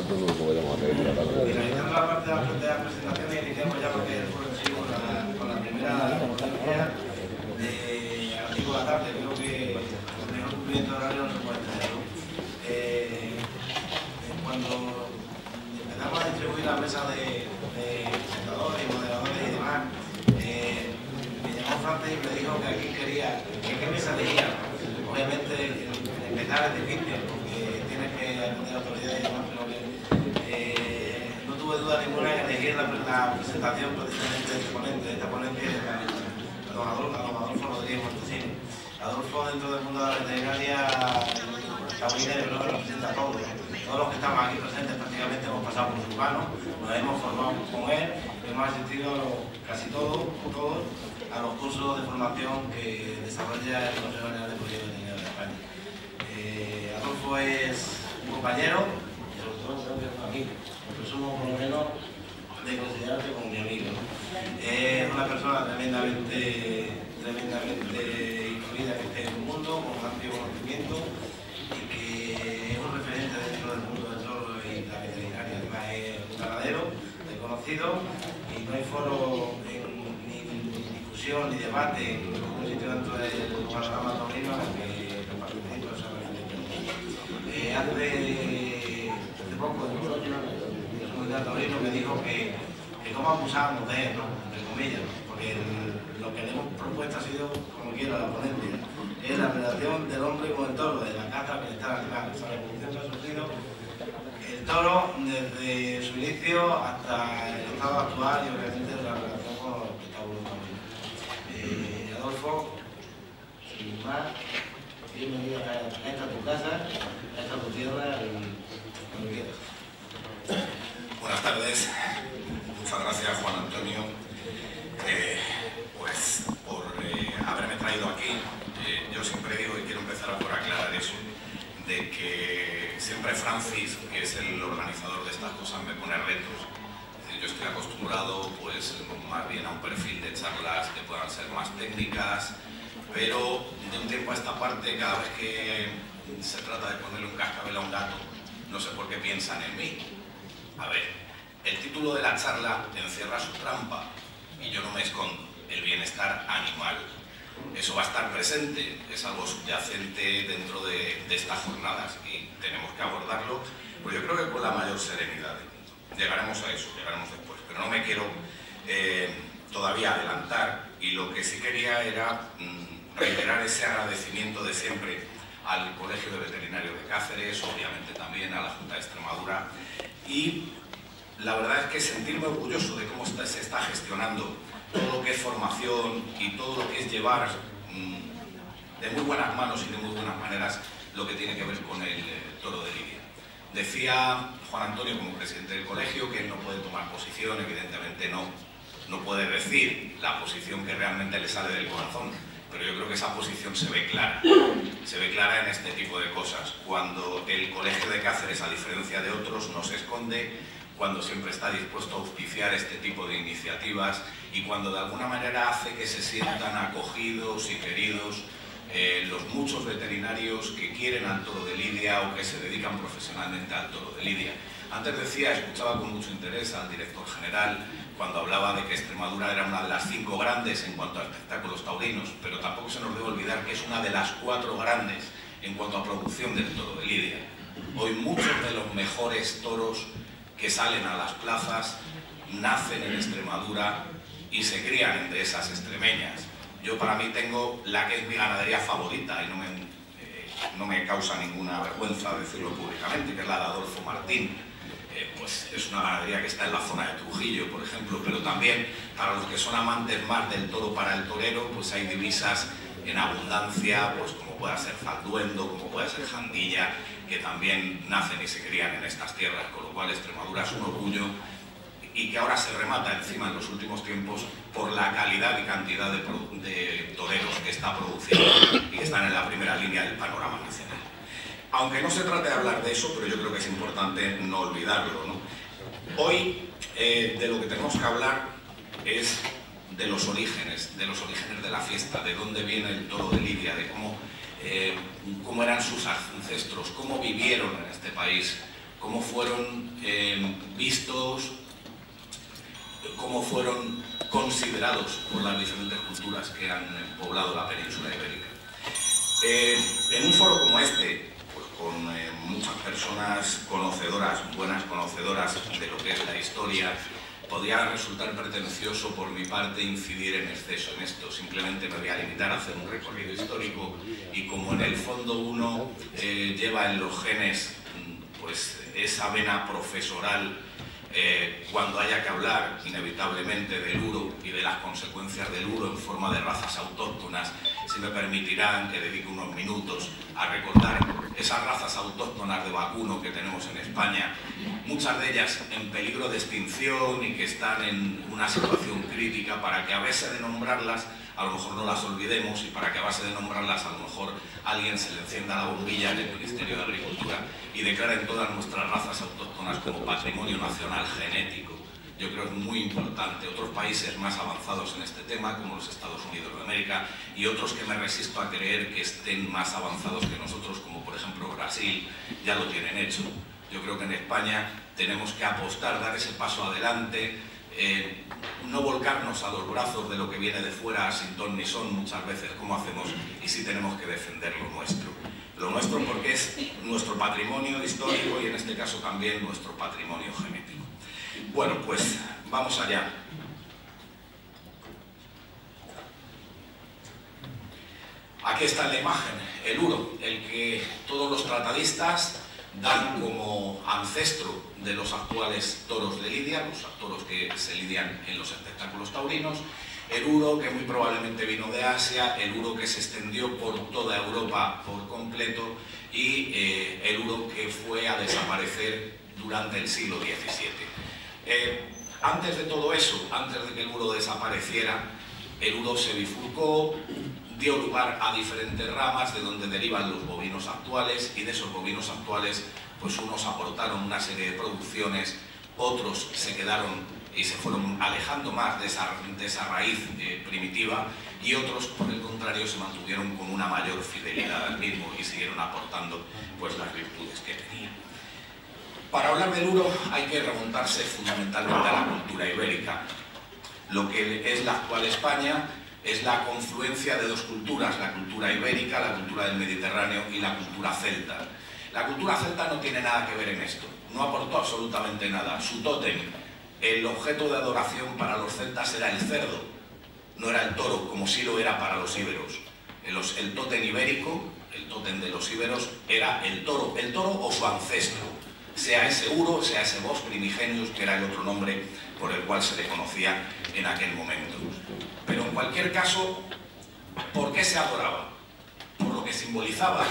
Finalizando la parte de las presentaciones, iniciamos ya lo que es con la primera conferencia de a las 5 de la tarde. Creo que el mejor cumplimiento de horario no se puede tener, ¿no? Cuando empezamos a distribuir la mesa de presentadores y moderadores y demás, me llamó Francis y me dijo que aquí quería, que qué mesa elegía. Obviamente empezar es difícil porque tienes que atender autoridades y demás, pero no tuve duda ninguna en elegir la presentación precisamente de este ponente, de esta ponencia, a don Adolfo Rodríguez Montesino. Adolfo, dentro del mundo de la veterinaria taurina, yo creo que representa a todos. Todos los que estamos aquí presentes prácticamente hemos pasado por su mano, nos hemos formado con él, hemos asistido casi todos a los cursos de formación que desarrolla el Consejo General de Policía Veterinaria de España. Adolfo es un compañero y sobre todo creo que es un amigo, presumo por lo menos de considerarte como mi amigo, ¿no? Es una persona tremendamente incluida que esté en el mundo, con un amplio conocimiento y que es un referente dentro del mundo del toro y la veterinaria. Además es un ganadero reconocido y no hay foro ni discusión ni debate en ningún sitio dentro del panorama taurino en el que participo solamente. Hace poco, en un comunidad taurino me dijo que cómo abusábamos de él, ¿no? Entre comillas, ¿no? Porque lo que le hemos propuesto ha sido, como quiera, la ponencia, es la relación del hombre con el toro, de la caza al bienestar animal. Esa revolución que ha sufrido el toro desde su inicio hasta el estado actual y obviamente la relación con los espectáculos taurinos. Adolfo, sin más, bienvenido a esta tu casa, a esta tu tierra y cuando quieras. Buenas tardes, muchas gracias Juan Antonio pues por haberme traído aquí. Yo siempre digo y quiero empezar por aclarar eso, de que siempre Francis, que es el organizador de estas cosas, me pone retos. Es decir, yo estoy acostumbrado pues más bien a un perfil de charlas que puedan ser más técnicas, pero de un tiempo a esta parte, cada vez que se trata de ponerle un cascabel a un gato, no sé por qué piensan en mí. A ver, el título de la charla encierra su trampa y yo no me escondo, el bienestar animal. Eso va a estar presente, es algo subyacente dentro de estas jornadas y tenemos que abordarlo, pues yo creo que con la mayor serenidad. Llegaremos a eso, llegaremos después, pero no me quiero todavía adelantar y lo que sí quería era reiterar ese agradecimiento de siempre al Colegio de Veterinarios de Cáceres, obviamente también a la Junta de Extremadura, y la verdad es que sentirme orgulloso de cómo se está gestionando todo lo que es formación y todo lo que es llevar de muy buenas manos y de muy buenas maneras lo que tiene que ver con el toro de lidia. Decía Juan Antonio como presidente del colegio que él no puede tomar posición, evidentemente no puede decir la posición que realmente le sale del corazón, pero yo creo que esa posición se ve clara en este tipo de cosas, cuando el Colegio de Cáceres, a diferencia de otros, no se esconde, cuando siempre está dispuesto a auspiciar este tipo de iniciativas y cuando de alguna manera hace que se sientan acogidos y queridos los muchos veterinarios que quieren al toro de lidia o que se dedican profesionalmente al toro de lidia. Antes escuchaba con mucho interés al director general cuando hablaba de que Extremadura era una de las 5 grandes en cuanto a espectáculos taurinos, pero tampoco se nos debe olvidar que es una de las 4 grandes en cuanto a producción del toro de lidia. Hoy muchos de los mejores toros que salen a las plazas nacen en Extremadura y se crían en dehesas extremeñas. Yo para mí tengo la que es mi ganadería favorita y no me causa ninguna vergüenza decirlo públicamente, que es la de Adolfo Martín. Pues es una ganadería que está en la zona de Trujillo, por ejemplo, pero también para los que son amantes más del toro para el torero, pues hay divisas en abundancia, pues como pueda ser Zalduendo, como pueda ser Jandilla, que también nacen y se crían en estas tierras, con lo cual Extremadura es un orgullo y que ahora se remata encima en los últimos tiempos por la calidad y cantidad de toreros que está produciendo y que están en la primera línea del panorama nacional. Aunque no se trate de hablar de eso, pero yo creo que es importante no olvidarlo, ¿no? Hoy de lo que tenemos que hablar es de los orígenes de la fiesta, de dónde viene el toro de lidia, de cómo eran sus ancestros, cómo vivieron en este país cómo fueron vistos, cómo fueron considerados por las diferentes culturas que han poblado la península ibérica. En un foro como este, pues con muchas personas conocedoras, buenas conocedoras de lo que es la historia, podría resultar pretencioso por mi parte incidir en exceso en esto. Simplemente me voy a limitar a hacer un recorrido histórico y como en el fondo uno lleva en los genes pues esa vena profesoral, cuando haya que hablar inevitablemente del uro y de las consecuencias del uro en forma de razas autóctonas, si me permitirán que dedique unos minutos a recordar esas razas autóctonas de vacuno que tenemos en España, muchas de ellas en peligro de extinción y que están en una situación crítica, para que a base de nombrarlas a lo mejor no las olvidemos, y para que a base de nombrarlas a lo mejor alguien se le encienda la bombilla en el Ministerio de Agricultura y declaren todas nuestras razas autóctonas como patrimonio nacional genético. Yo creo que es muy importante. Otros países más avanzados en este tema, como los Estados Unidos de América, y otros que me resisto a creer que estén más avanzados que nosotros, como por ejemplo Brasil, ya lo tienen hecho. Yo creo que en España tenemos que apostar, dar ese paso adelante, no volcarnos a los brazos de lo que viene de fuera sin ton ni son muchas veces como hacemos, y sí tenemos que defender lo nuestro. Lo nuestro porque es nuestro patrimonio histórico y en este caso también nuestro patrimonio genético. Bueno, pues vamos allá. Aquí está en la imagen el uro, el que todos los tratadistas dan como ancestro de los actuales toros de lidia, los toros que se lidian en los espectáculos taurinos, el uro que muy probablemente vino de Asia, el uro que se extendió por toda Europa por completo y el uro que fue a desaparecer durante el siglo XVII. Antes de todo eso, antes de que el uro desapareciera, el uro se bifurcó, dio lugar a diferentes ramas de donde derivan los bovinos actuales, y de esos bovinos actuales pues unos aportaron una serie de producciones, otros se quedaron y se fueron alejando más de esa raíz primitiva, y otros por el contrario se mantuvieron con una mayor fidelidad al mismo y siguieron aportando pues las virtudes que tenían. Para hablar del uro hay que remontarse fundamentalmente a la cultura ibérica. Lo que es la actual España es la confluencia de dos culturas, la cultura ibérica, la cultura del Mediterráneo y la cultura celta. La cultura celta no tiene nada que ver en esto, no aportó absolutamente nada. Su tótem, el objeto de adoración para los celtas era el cerdo, no era el toro, como sí lo era para los íberos. El tótem ibérico, el tótem de los íberos, era el toro o su ancestro, sea ese uro, sea ese bos primigenius, que era el otro nombre por el cual se le conocía en aquel momento. Pero en cualquier caso, ¿por qué se adoraba? Por lo que simbolizaba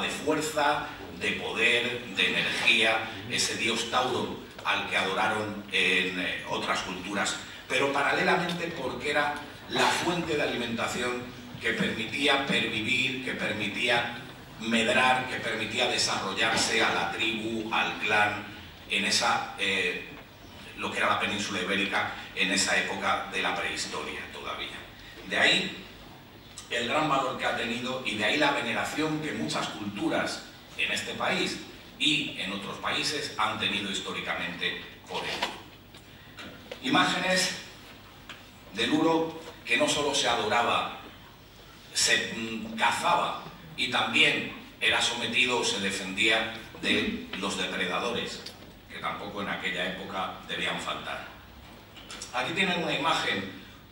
de fuerza, de poder, de energía, ese dios Tauro al que adoraron en otras culturas, pero paralelamente porque era la fuente de alimentación que permitía pervivir, que permitía medrar, que permitía desarrollarse a la tribu, al clan, en esa, lo que era la península ibérica en esa época de la prehistoria todavía. De ahí el gran valor que ha tenido y de ahí la veneración que muchas culturas en este país y en otros países han tenido históricamente por él. Imágenes del uro que no solo se adoraba, se cazaba y también era sometido o se defendía de los depredadores, que tampoco en aquella época debían faltar. Aquí tienen una imagen,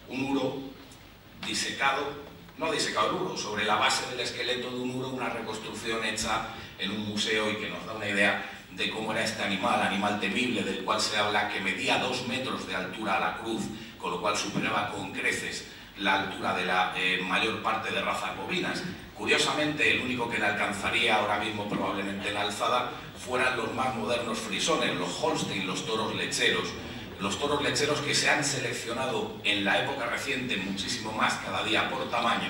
un uro disecado, no disecado el uro, sobre la base del esqueleto de un uro, una reconstrucción hecha en un museo y que nos da una idea de cómo era este animal temible del cual se habla, que medía 2 metros de altura a la cruz, con lo cual superaba con creces la altura de la mayor parte de razas bovinas. Curiosamente, el único que le alcanzaría ahora mismo probablemente en alzada fueran los más modernos frisones, los Holstein, los toros lecheros. Los toros lecheros que se han seleccionado en la época reciente muchísimo más cada día por tamaño,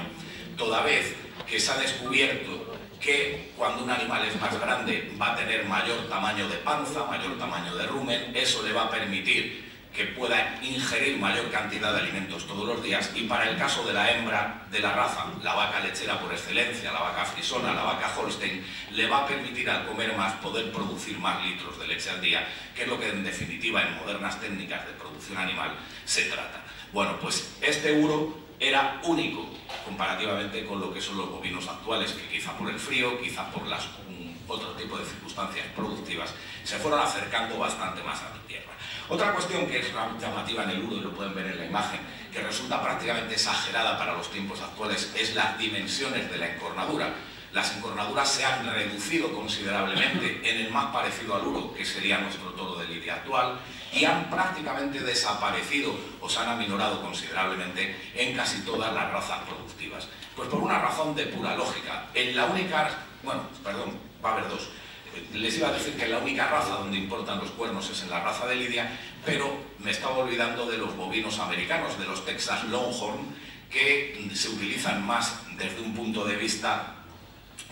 toda vez que se ha descubierto que cuando un animal es más grande va a tener mayor tamaño de panza, mayor tamaño de rumen, eso le va a permitir que pueda ingerir mayor cantidad de alimentos todos los días, y para el caso de la hembra de la raza, la vaca lechera por excelencia, la vaca frisona, la vaca Holstein, le va a permitir al comer más poder producir más litros de leche al día, que es lo que en definitiva en modernas técnicas de producción animal se trata. Bueno, pues este uro era único comparativamente con lo que son los bovinos actuales, que quizá por el frío, quizá por otro tipo de circunstancias productivas, se fueron acercando bastante más a la tierra. Otra cuestión que es llamativa en el uro, y lo pueden ver en la imagen, que resulta prácticamente exagerada para los tiempos actuales, es las dimensiones de la encornadura. Las encornaduras se han reducido considerablemente en el más parecido al uro, que sería nuestro toro de lidia actual, y han prácticamente desaparecido o se han aminorado considerablemente en casi todas las razas productivas. Pues por una razón de pura lógica. En la única, bueno, perdón, va a haber dos. Les iba a decir que la única raza donde importan los cuernos es en la raza de lidia, pero me estaba olvidando de los bovinos americanos, de los Texas Longhorn, que se utilizan más desde un punto de vista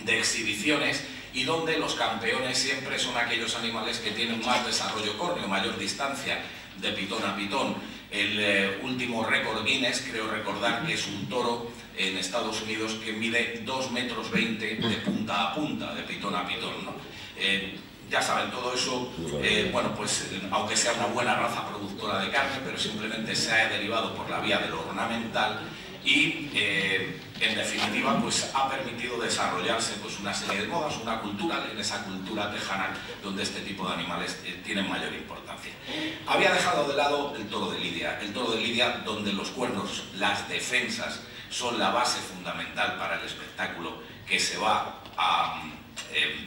de exhibiciones, y donde los campeones siempre son aquellos animales que tienen más desarrollo córneo, mayor distancia de pitón a pitón. El último récord Guinness, creo recordar que es un toro en Estados Unidos que mide 2,20 metros de punta a punta, de pitón a pitón, ¿no? Ya saben, todo eso, bueno, pues aunque sea una buena raza productora de carne, pero simplemente se ha derivado por la vía de lo ornamental y, en definitiva, pues ha permitido desarrollarse pues una serie de modas, una cultura, en esa cultura tejana donde este tipo de animales tienen mayor importancia. Había dejado de lado el toro de lidia donde los cuernos, las defensas, son la base fundamental para el espectáculo que se va a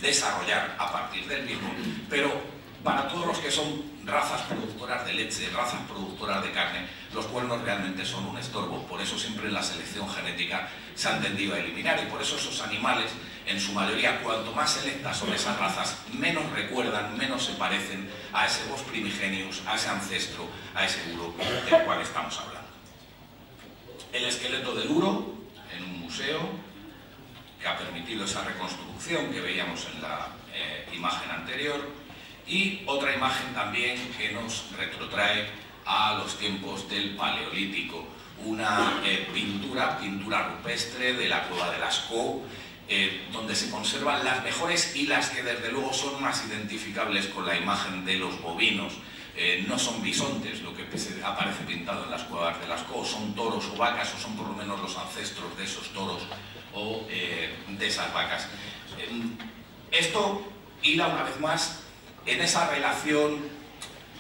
desarrollar a partir del mismo, pero para todos los que son razas productoras de leche, razas productoras de carne, los cuernos realmente son un estorbo. Por eso siempre en la selección genética se han tendido a eliminar, y por eso esos animales, en su mayoría, cuanto más selectas son esas razas, menos recuerdan, menos se parecen a ese Bos primigenius, a ese ancestro, a ese uro del cual estamos hablando. El esqueleto del uro en un museo que ha permitido esa reconstrucción que veíamos en la imagen anterior. Y otra imagen también que nos retrotrae a los tiempos del Paleolítico, una pintura rupestre de la cueva de Lascaux, donde se conservan las mejores y las que desde luego son más identificables con la imagen de los bovinos. No son bisontes lo que aparece pintado en las cuevas de Lascaux, son toros o vacas, o son por lo menos los ancestros de esos toros o de esas vacas. Esto hila una vez más en esa relación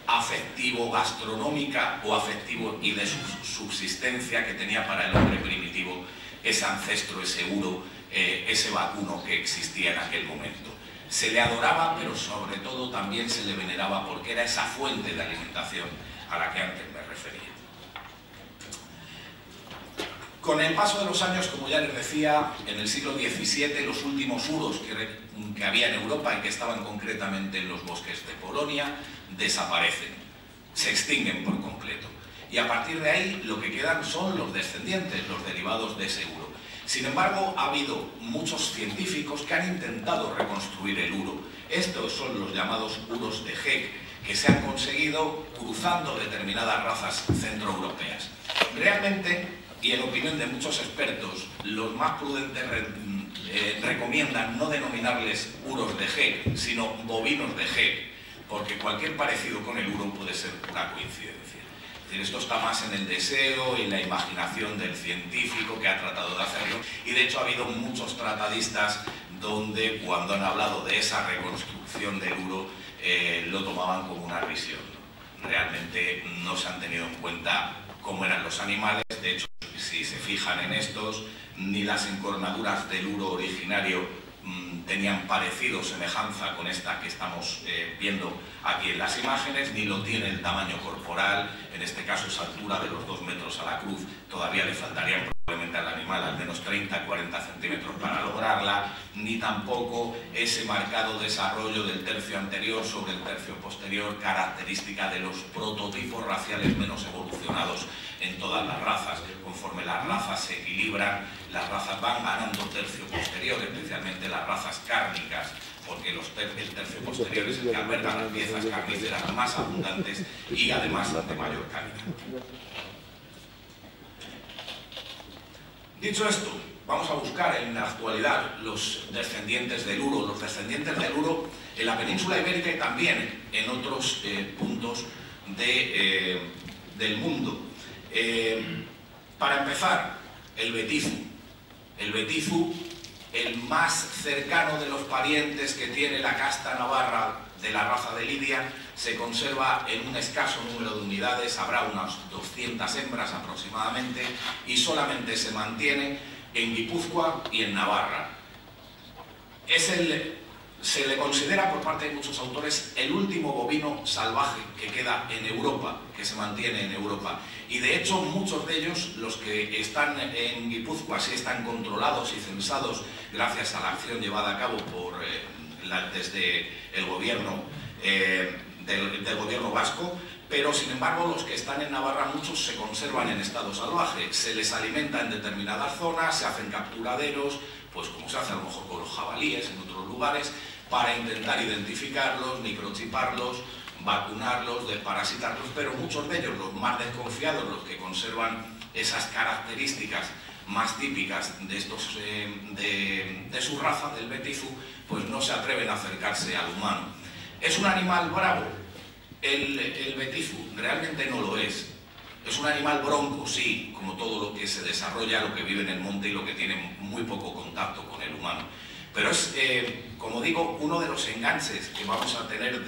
afectivo-gastronómica o afectivo y de subsistencia que tenía para el hombre primitivo ese ancestro, ese uro, ese vacuno que existía en aquel momento. Se le adoraba, pero sobre todo también se le veneraba porque era esa fuente de alimentación a la que antes me refería. Con el paso de los años, como ya les decía, en el siglo XVII los últimos uros que había en Europa y que estaban concretamente en los bosques de Polonia desaparecen, se extinguen por completo. Y a partir de ahí lo que quedan son los descendientes, los derivados de ese uro. Sin embargo, ha habido muchos científicos que han intentado reconstruir el uro. Estos son los llamados uros de Heck, que se han conseguido cruzando determinadas razas centroeuropeas. Realmente, y en opinión de muchos expertos, los más prudentes recomiendan no denominarles uros de Heck, sino bovinos de Heck, porque cualquier parecido con el uro puede ser una coincidencia. Es decir, esto está más en el deseo y en la imaginación del científico que ha tratado de hacerlo, y de hecho ha habido muchos tratadistas donde cuando han hablado de esa reconstrucción del uro lo tomaban como una risión. Realmente no se han tenido en cuenta cómo eran los animales. De hecho, si se fijan en estos, ni las encornaduras del uro originario tenían parecido, semejanza con esta que estamos viendo aquí en las imágenes, ni lo tiene el tamaño corporal, en este caso esa altura de los 2 metros a la cruz, todavía le faltarían probablemente al animal al menos 30-40 centímetros para lograrla, ni tampoco ese marcado desarrollo del tercio anterior sobre el tercio posterior, característica de los prototipos raciales menos evolucionados en todas las razas. Conforme las razas se equilibran, las razas van ganando tercio posterior, especialmente las razas cárnicas porque el tercio posterior es el que alberga las piezas carníceras más abundantes y además de mayor calidad. Dicho esto, vamos a buscar en la actualidad los descendientes del Uro. Los descendientes del Uro en la península ibérica y también en otros puntos del mundo. Para empezar, el Betizu. El Betizu, el más cercano de los parientes que tiene la casta navarra de la raza de Lidia, se conserva en un escaso número de unidades, habrá unas 200 hembras aproximadamente, y solamente se mantiene en Guipúzcoa y en Navarra. Se le considera por parte de muchos autores el último bovino salvaje que queda en Europa, que se mantiene en Europa. Y de hecho muchos de ellos, los que están en Guipúzcoa, sí están controlados y censados gracias a la acción llevada a cabo desde el gobierno del gobierno vasco, pero sin embargo los que están en Navarra muchos se conservan en estado salvaje, se les alimenta en determinadas zonas, se hacen capturaderos, pues como se hace a lo mejor con los jabalíes en otros lugares, para intentar identificarlos, microchiparlos, vacunarlos, desparasitarlos, pero muchos de ellos, los más desconfiados, los que conservan esas características más típicas de su raza, del Betizu, pues no se atreven a acercarse al humano. ¿Es un animal bravo? El Betizu realmente no lo es. Es un animal bronco, sí, como todo lo que se desarrolla, lo que vive en el monte y lo que tiene muy poco contacto con el humano. Pero es, como digo, uno de los enganches que vamos a tener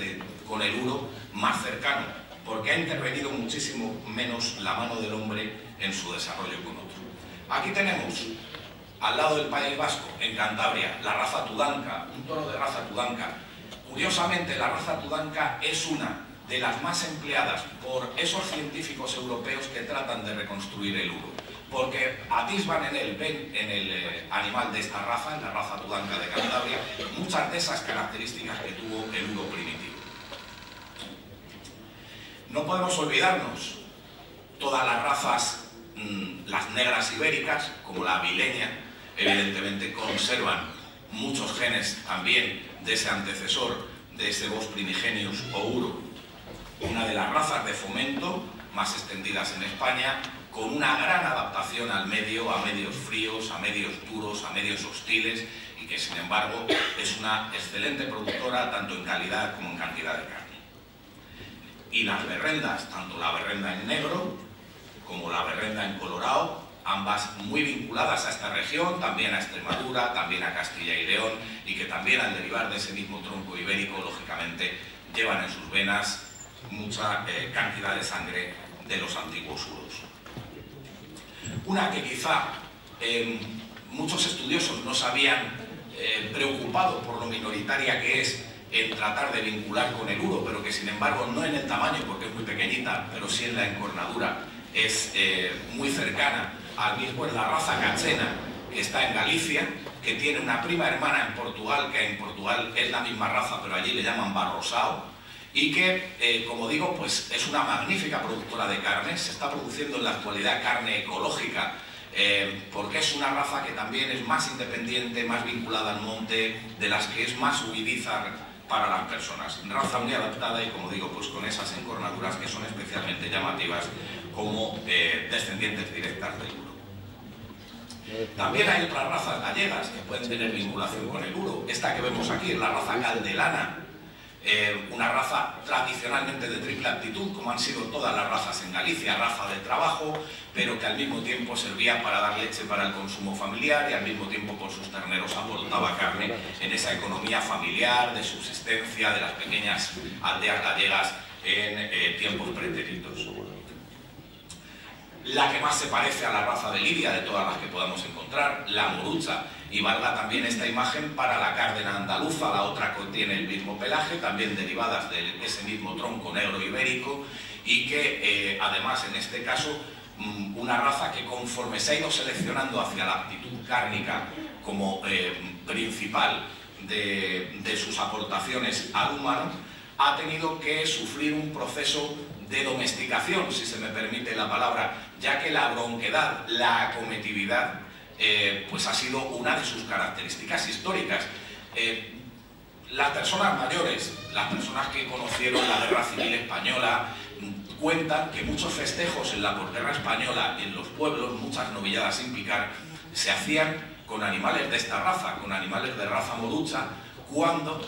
con el Uro más cercano, porque ha intervenido muchísimo menos la mano del hombre en su desarrollo con otro. Aquí tenemos, al lado del País Vasco, en Cantabria, la raza tudanca, un toro de raza tudanca. Curiosamente, la raza tudanca es una de las más empleadas por esos científicos europeos que tratan de reconstruir el Uro, porque atisban ven en el animal de esta raza, en la raza tudanca de Cantabria, muchas de esas características que tuvo el Uro primitivo. No podemos olvidarnos todas las razas, las negras ibéricas, como la avileña, evidentemente conservan muchos genes también de ese antecesor, de ese Bos primigenius o Uro, una de las razas de fomento más extendidas en España, con una gran adaptación al medio, a medios fríos, a medios duros, a medios hostiles, y que sin embargo es una excelente productora tanto en calidad como en cantidad de carne. Y las berrendas, tanto la berrenda en negro como la berrenda en colorado, ambas muy vinculadas a esta región, también a Extremadura, también a Castilla y León, y que también al derivar de ese mismo tronco ibérico, lógicamente, llevan en sus venas mucha cantidad de sangre de los antiguos uros. Una que quizá muchos estudiosos no se habían preocupado por lo minoritaria que es en tratar de vincular con el Uro, pero que sin embargo no en el tamaño porque es muy pequeñita, pero sí en la encornadura es muy cercana al mismo, es la raza cachena, que está en Galicia, que tiene una prima hermana en Portugal, que en Portugal es la misma raza, pero allí le llaman barrosao, y que, como digo, pues es una magnífica productora de carne. Se está produciendo en la actualidad carne ecológica, porque es una raza que también es más independiente, más vinculada al monte, de las que es más huidiza para las personas. Raza muy adaptada y, como digo, pues con esas encornaduras que son especialmente llamativas como descendientes directas del Uro. También hay otras razas gallegas que pueden tener vinculación con el Uro. Esta que vemos aquí es la raza caldelana, una raza tradicionalmente de triple aptitud, como han sido todas las razas en Galicia, raza de trabajo, pero que al mismo tiempo servía para dar leche para el consumo familiar y al mismo tiempo por sus terneros aportaba carne en esa economía familiar, de subsistencia de las pequeñas aldeas gallegas en tiempos pretéritos. La que más se parece a la raza de Lidia de todas las que podamos encontrar, la morucha, y valga también esta imagen para la cárdena andaluza, la otra contiene el mismo pelaje, también derivadas de ese mismo tronco negro ibérico, y que además en este caso una raza que conforme se ha ido seleccionando hacia la aptitud cárnica como principal de sus aportaciones al humano, ha tenido que sufrir un proceso de domesticación, si se me permite la palabra, ya que la bronquedad, la acometividad, pues ha sido una de sus características históricas. Las personas mayores, las personas que conocieron la Guerra Civil Española, cuentan que muchos festejos en la posguerra española, en los pueblos, muchas novilladas sin picar, se hacían con animales de esta raza, con animales de raza morucha, cuando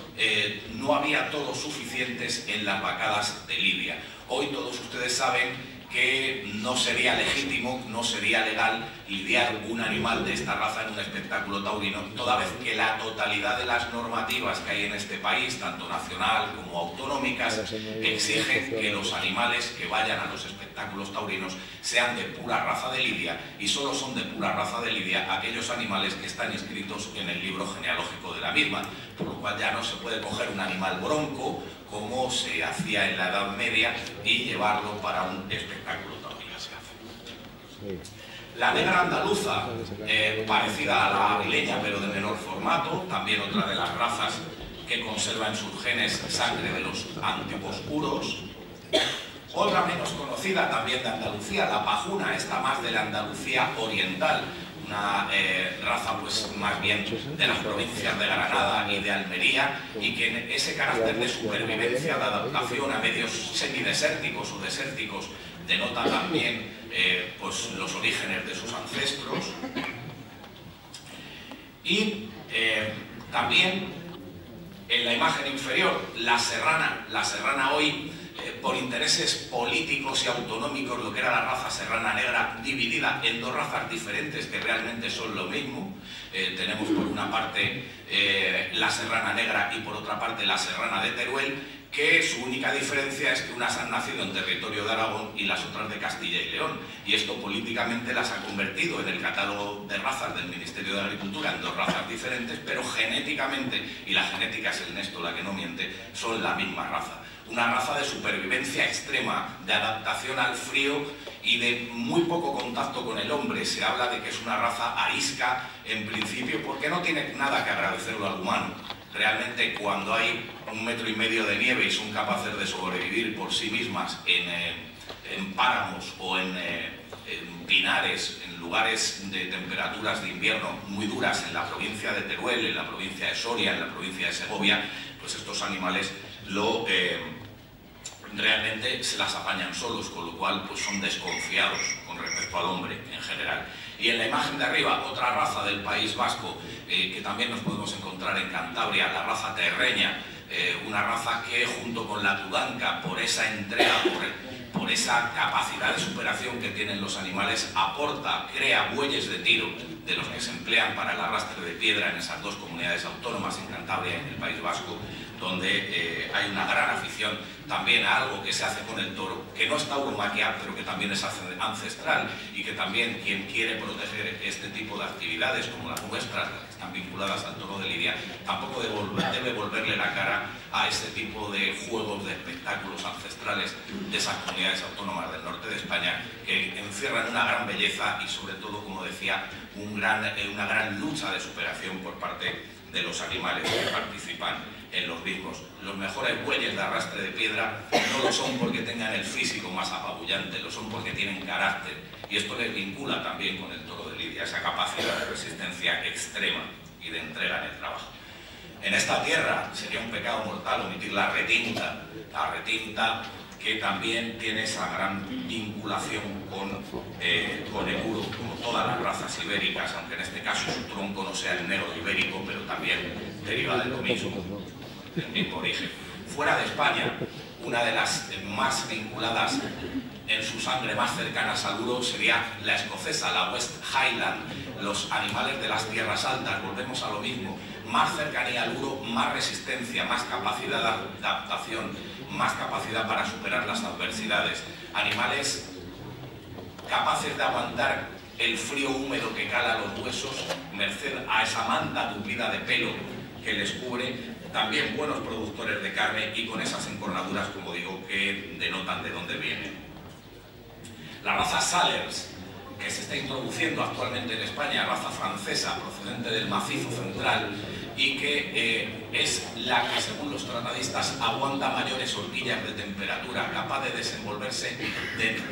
no había todos suficientes en las vacadas de lidia. Hoy todos ustedes saben que no sería legítimo, no sería legal lidiar un animal de esta raza en un espectáculo taurino, toda vez que la totalidad de las normativas que hay en este país, tanto nacional como autonómicas, exigen que los animales que vayan a los espectáculos taurinos sean de pura raza de lidia, y solo son de pura raza de lidia aquellos animales que están inscritos en el libro genealógico de la misma, por lo cual ya no se puede coger un animal bronco como se hacía en la Edad Media y llevarlo para un espectáculo taurino. La negra andaluza, parecida a la aguileña pero de menor formato, también otra de las razas que conserva en sus genes sangre de los antiguos puros. Otra menos conocida también de Andalucía, la pajuna, esta más de la Andalucía oriental, una raza pues más bien de las provincias de Granada y de Almería, y que en ese carácter de supervivencia, de adaptación a medios semidesérticos o desérticos, denota también pues los orígenes de sus ancestros. Y también en la imagen inferior, la serrana hoy, por intereses políticos y autonómicos, lo que era la raza serrana negra, dividida en dos razas diferentes que realmente son lo mismo. Tenemos por una parte la serrana negra y por otra parte la serrana de Teruel, que su única diferencia es que unas han nacido en territorio de Aragón y las otras de Castilla y León, y esto políticamente las ha convertido en el catálogo de razas del Ministerio de Agricultura en dos razas diferentes, pero genéticamente, y la genética es el Nesto la que no miente, son la misma raza. Una raza de supervivencia extrema, de adaptación al frío y de muy poco contacto con el hombre. Se habla de que es una raza arisca en principio porque no tiene nada que agradecerlo al humano. Realmente cuando hay 1,5 metros de nieve y son capaces de sobrevivir por sí mismas en páramos o en pinares, en lugares de temperaturas de invierno muy duras, en la provincia de Teruel, en la provincia de Soria, en la provincia de Segovia, pues estos animales realmente se las apañan solos, con lo cual pues son desconfiados con respecto al hombre en general. Y en la imagen de arriba, otra raza del País Vasco, que también nos podemos encontrar en Cantabria, la raza terreña, una raza que junto con la tudanca, por esa entrega, por esa capacidad de superación que tienen los animales, crea bueyes de tiro, de los que se emplean para el arrastre de piedra en esas dos comunidades autónomas, en Cantabria y en el País Vasco, donde hay una gran afición también a algo que se hace con el toro, que no es tauromaquia, pero que también es ancestral, y que también quien quiere proteger este tipo de actividades, como las nuestras, las que están vinculadas al toro de lidia, tampoco debe volverle la cara a este tipo de juegos, de espectáculos ancestrales de esas comunidades autónomas del norte de España, que encierran una gran belleza y sobre todo, como decía, una gran lucha de superación por parte de los animales que participan en los mismos. Los mejores bueyes de arrastre de piedra no lo son porque tengan el físico más apabullante, lo son porque tienen carácter, y esto les vincula también con el toro de lidia, esa capacidad de resistencia extrema y de entrega en el trabajo. En esta tierra sería un pecado mortal omitir la retinta que también tiene esa gran vinculación con el uro, como todas las razas ibéricas, aunque en este caso su tronco no sea el negro ibérico, pero también deriva de lo mismo, del mismo origen. Fuera de España, una de las más vinculadas en su sangre, más cercanas al uro, sería la escocesa, la West Highland, los animales de las tierras altas. Volvemos a lo mismo, más cercanía al uro, más resistencia, más capacidad de adaptación, más capacidad para superar las adversidades. Animales capaces de aguantar el frío húmedo que cala los huesos, merced a esa manta tupida de pelo que les cubre. También buenos productores de carne y con esas encornaduras, como digo, que denotan de dónde vienen. La raza Salers, que se está introduciendo actualmente en España, raza francesa procedente del Macizo Central, y que es la que, según los tratadistas, aguanta mayores horquillas de temperatura, capaz de desenvolverse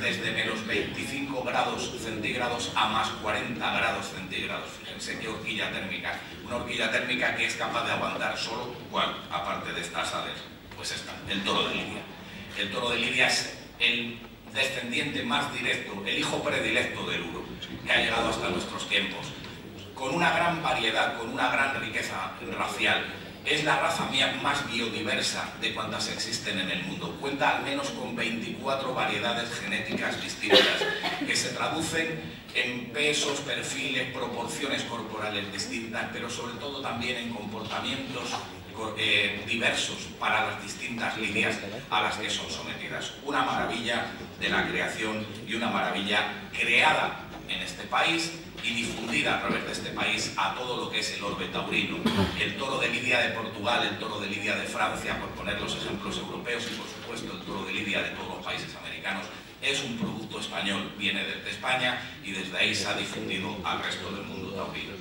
desde menos 25 grados centígrados a más 40 grados centígrados. Fíjense qué horquilla térmica. Una horquilla térmica que es capaz de aguantar solo, ¿cuál? Aparte de estas aves, pues esta, el toro de Lidia. El toro de Lidia es el descendiente más directo, el hijo predilecto del Uro, que ha llegado hasta nuestros tiempos, con una gran variedad, con una gran riqueza racial. Es la raza más biodiversa de cuantas existen en el mundo. Cuenta al menos con 24 variedades genéticas distintas, que se traducen en pesos, perfiles, proporciones corporales distintas, pero sobre todo también en comportamientos diversos para las distintas lidias a las que son sometidas. Una maravilla de la creación y una maravilla creada en este país y difundida a través de este país a todo lo que es el orbe taurino. El toro de Lidia de Portugal, el toro de Lidia de Francia, por poner los ejemplos europeos, y por supuesto el toro de Lidia de todos los países americanos, es un producto español, viene desde España y desde ahí se ha difundido al resto del mundo taurino.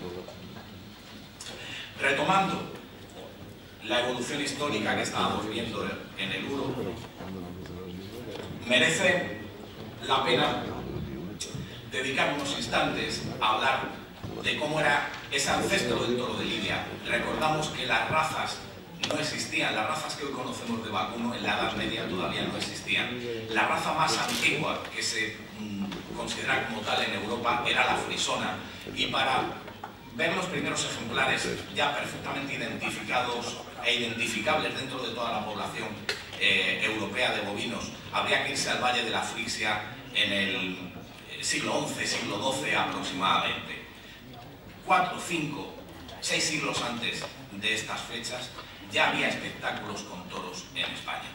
Retomando la evolución histórica que estábamos viendo en el Uro, merece la pena dedicar unos instantes a hablar de cómo era ese ancestro del toro de Lidia. Recordamos que las razas no existían, las razas que hoy conocemos de vacuno en la Edad Media todavía no existían. La raza más antigua que se considera como tal en Europa era la frisona, y para ver los primeros ejemplares ya perfectamente identificados e identificables dentro de toda la población europea de bovinos, habría que irse al Valle de la Frisia en el siglo XI, siglo XII aproximadamente. 4, 5, 6 siglos antes de estas fechas ya había espectáculos con toros en España.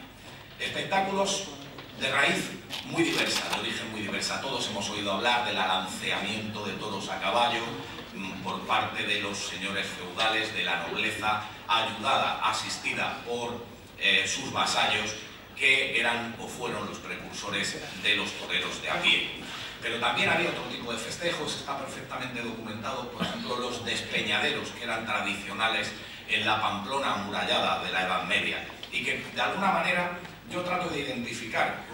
Espectáculos de raíz muy diversa, de origen muy diversa. Todos hemos oído hablar del alanceamiento de toros a caballo por parte de los señores feudales, de la nobleza, ayudada, asistida por sus vasallos, que eran o fueron los precursores de los toreros de a pie. Pero también había otro tipo de festejos, está perfectamente documentado, por ejemplo, los despeñaderos, que eran tradicionales en la Pamplona amurallada de la Edad Media, y que de alguna manera yo trato de identificar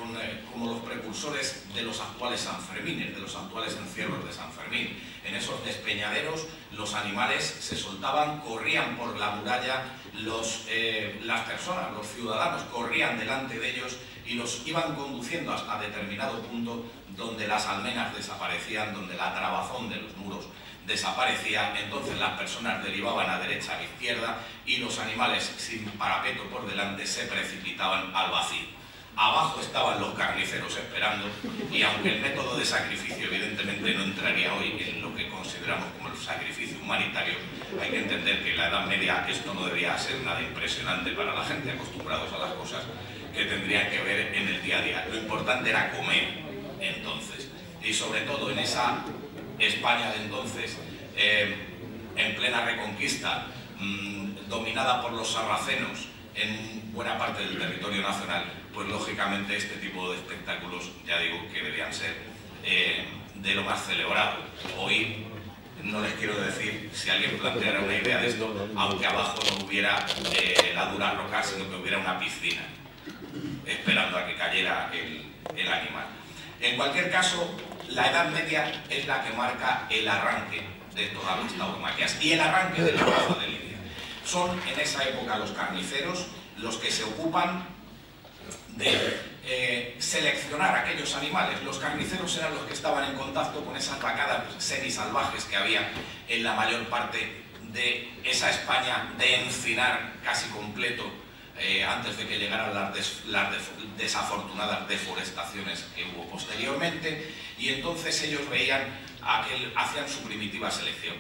como los precursores de los actuales Sanfermines, de los actuales encierros de San Fermín. En esos despeñaderos los animales se soltaban, corrían por la muralla, las personas, los ciudadanos, corrían delante de ellos y los iban conduciendo hasta determinado punto donde las almenas desaparecían, donde la trabazón de los muros desaparecía. Entonces las personas derivaban a derecha a izquierda y los animales sin parapeto por delante se precipitaban al vacío. Abajo estaban los carniceros esperando, y aunque el método de sacrificio evidentemente no entraría hoy en lo que consideramos como el sacrificio humanitario, hay que entender que en la Edad Media esto no debía ser nada impresionante para la gente, acostumbrados a las cosas que tendrían que ver en el día a día. Lo importante era comer entonces, y sobre todo en esa España de entonces, en plena reconquista, dominada por los sarracenos en buena parte del territorio nacional, pues lógicamente este tipo de espectáculos, ya digo, que debían ser de lo más celebrado. Hoy no les quiero decir si alguien planteara una idea de esto, aunque abajo no hubiera la dura roca, sino que hubiera una piscina, esperando a que cayera el animal. En cualquier caso, la Edad Media es la que marca el arranque de todas las tauromaquias y el arranque de la raza de Lidia. Son en esa época los carniceros los que se ocupan de seleccionar aquellos animales. Los carniceros eran los que estaban en contacto con esas vacadas semisalvajes que había en la mayor parte de esa España de encinar casi completo, antes de que llegaran las desafortunadas deforestaciones que hubo posteriormente, y entonces ellos veían hacían su primitiva selección.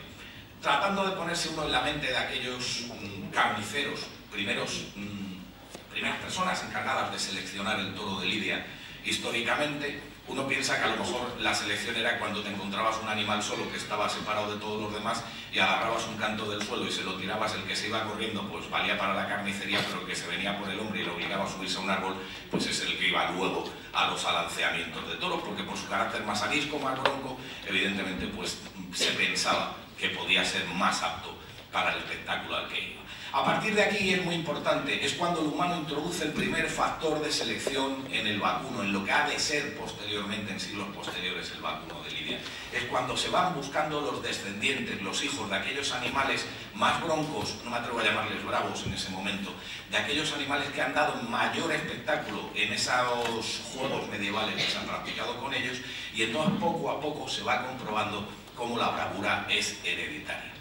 Tratando de ponerse uno en la mente de aquellos carniceros, primeras personas encargadas de seleccionar el toro de Lidia históricamente, Uno piensa que a lo mejor la selección era cuando te encontrabas un animal solo que estaba separado de todos los demás y agarrabas un canto del suelo y se lo tirabas, el que se iba corriendo pues valía para la carnicería, pero el que se venía por el hombre y lo obligaba a subirse a un árbol, pues es el que iba luego a los alanceamientos de toros, porque por su carácter más arisco, más bronco, evidentemente pues se pensaba que podía ser más apto para el espectáculo al que iba. A partir de aquí es muy importante, es cuando el humano introduce el primer factor de selección en el vacuno, en lo que ha de ser posteriormente, en siglos posteriores, el vacuno de Lidia. Es cuando se van buscando los descendientes, los hijos de aquellos animales más broncos, no me atrevo a llamarles bravos en ese momento, de aquellos animales que han dado mayor espectáculo en esos juegos medievales que se han practicado con ellos, y entonces poco a poco se va comprobando cómo la bravura es hereditaria.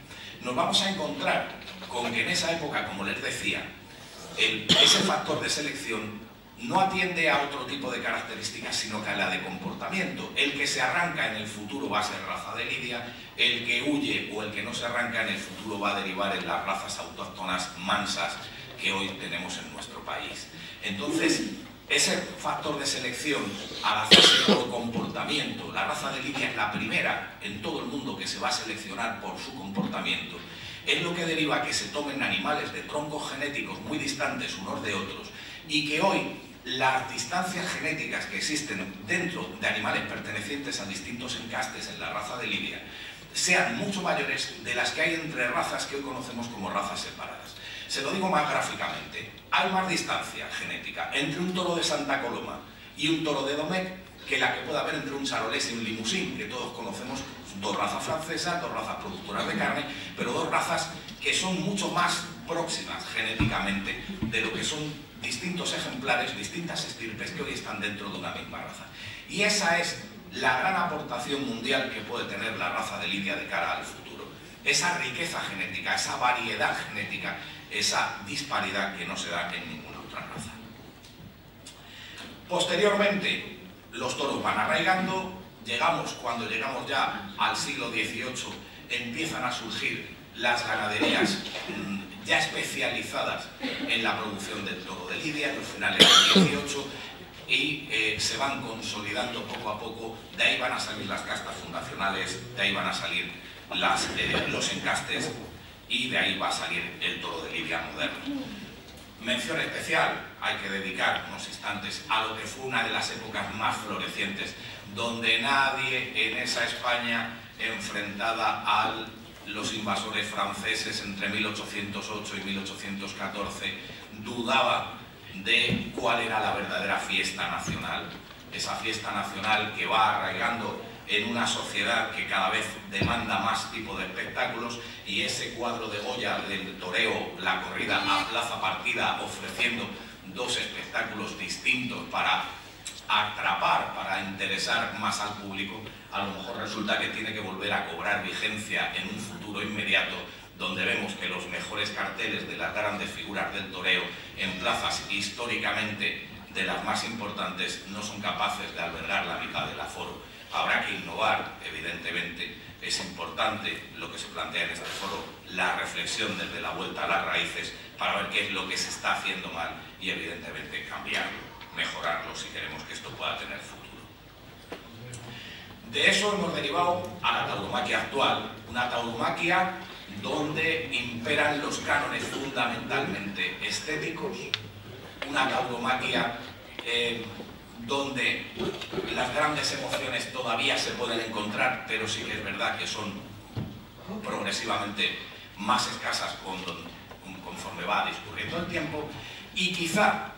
Nos vamos a encontrar con que en esa época, como les decía, ese factor de selección no atiende a otro tipo de características, sino que a la de comportamiento. El que se arranca en el futuro va a ser raza de Lidia, el que huye o el que no se arranca en el futuro va a derivar en las razas autóctonas mansas que hoy tenemos en nuestro país. Entonces, ese factor de selección, al hacerse por comportamiento, la raza de Lidia es la primera en todo el mundo que se va a seleccionar por su comportamiento, es lo que deriva a que se tomen animales de troncos genéticos muy distantes unos de otros y que hoy las distancias genéticas que existen dentro de animales pertenecientes a distintos encastes en la raza de Lidia sean mucho mayores de las que hay entre razas que hoy conocemos como razas separadas. Se lo digo más gráficamente, hay más distancia genética entre un toro de Santa Coloma y un toro de Domecq que la que puede haber entre un charolés y un limusín, que todos conocemos, dos razas francesas, dos razas productoras de carne, pero dos razas que son mucho más próximas genéticamente de lo que son distintos ejemplares, distintas estirpes que hoy están dentro de una misma raza. Y esa es la gran aportación mundial que puede tener la raza de Lidia de cara al futuro. Esa riqueza genética, esa variedad genética, esa disparidad que no se da en ninguna otra raza. Posteriormente, los toros van arraigando, cuando llegamos ya al siglo XVIII, empiezan a surgir las ganaderías ya especializadas en la producción del toro de Lidia, en los finales del XVIII, y se van consolidando poco a poco. De ahí van a salir las castas fundacionales, de ahí van a salir los encastes, y de ahí va a salir el toro de Lidia moderno. Mención especial hay que dedicar unos instantes a lo que fue una de las épocas más florecientes, donde nadie en esa España enfrentada a los invasores franceses entre 1808 y 1814 dudaba de cuál era la verdadera fiesta nacional. Esa fiesta nacional que va arraigando en una sociedad que cada vez demanda más tipo de espectáculos, y ese cuadro de Goya del toreo, la corrida a plaza partida, ofreciendo dos espectáculos distintos para atrapar, para interesar más al público, a lo mejor resulta que tiene que volver a cobrar vigencia en un futuro inmediato, donde vemos que los mejores carteles de las grandes figuras del toreo en plazas históricamente de las más importantes no son capaces de albergar la mitad del aforo. Habrá que innovar, evidentemente. Es importante lo que se plantea en este foro, la reflexión desde la vuelta a las raíces para ver qué es lo que se está haciendo mal y evidentemente cambiarlo, mejorarlo si queremos que esto pueda tener futuro. De eso hemos derivado a la tauromaquia actual, una tauromaquia donde imperan los cánones fundamentalmente estéticos, una tauromaquia donde las grandes emociones todavía se pueden encontrar, pero sí que es verdad que son progresivamente más escasas conforme va discurriendo el tiempo, y quizá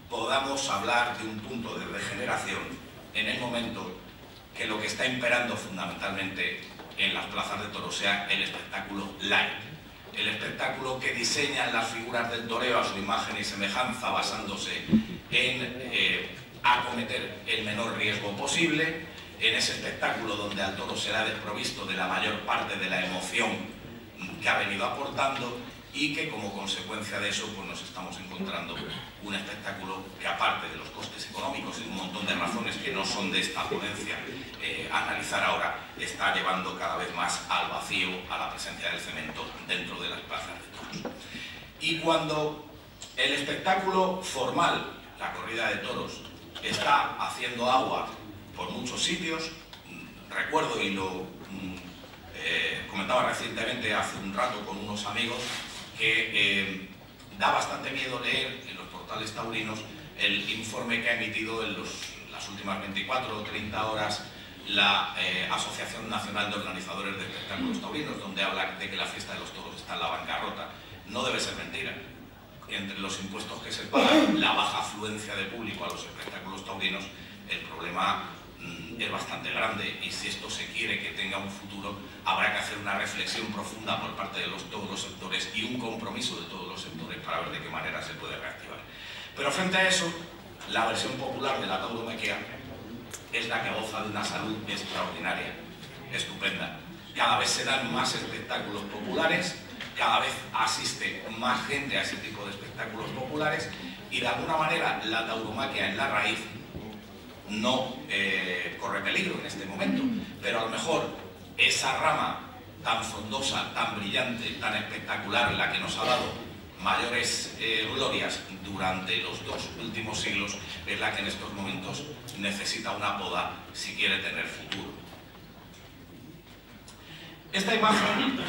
podamos hablar de un punto de regeneración en el momento que lo que está imperando fundamentalmente en las plazas de toros sea el espectáculo light, el espectáculo que diseñan las figuras del toreo a su imagen y semejanza, basándose en acometer el menor riesgo posible, en ese espectáculo donde al toro será desprovisto de la mayor parte de la emoción que ha venido aportando, y que como consecuencia de eso pues nos estamos encontrando un espectáculo que, aparte de los costes económicos y un montón de razones que no son de esta ponencia analizar ahora, está llevando cada vez más al vacío, a la presencia del cemento dentro de las plazas de toros. Y cuando el espectáculo formal, la corrida de toros, está haciendo agua por muchos sitios. Recuerdo, y lo comentaba recientemente hace un rato con unos amigos, que da bastante miedo leer en los portales taurinos el informe que ha emitido en las últimas 24 o 30 horas la Asociación Nacional de Organizadores de Espectáculos Taurinos, donde habla de que la fiesta de los toros está en la bancarrota. No debe ser mentira. Entre los impuestos que se pagan, la baja afluencia de público a los espectáculos taurinos, el problema es bastante grande, y si esto se quiere que tenga un futuro, habrá que hacer una reflexión profunda por parte de todos los sectores y un compromiso de todos los sectores para ver de qué manera se puede reactivar. Pero frente a eso, la versión popular de la tauromaquia es la que goza de una salud extraordinaria, estupenda. Cada vez se dan más espectáculos populares, cada vez asiste más gente a ese tipo de espectáculos populares, y de alguna manera la tauromaquia en la raíz no corre peligro en este momento, pero a lo mejor esa rama tan frondosa, tan brillante, tan espectacular, la que nos ha dado mayores glorias durante los 2 últimos siglos, es la que en estos momentos necesita una poda si quiere tener futuro. Esta imagen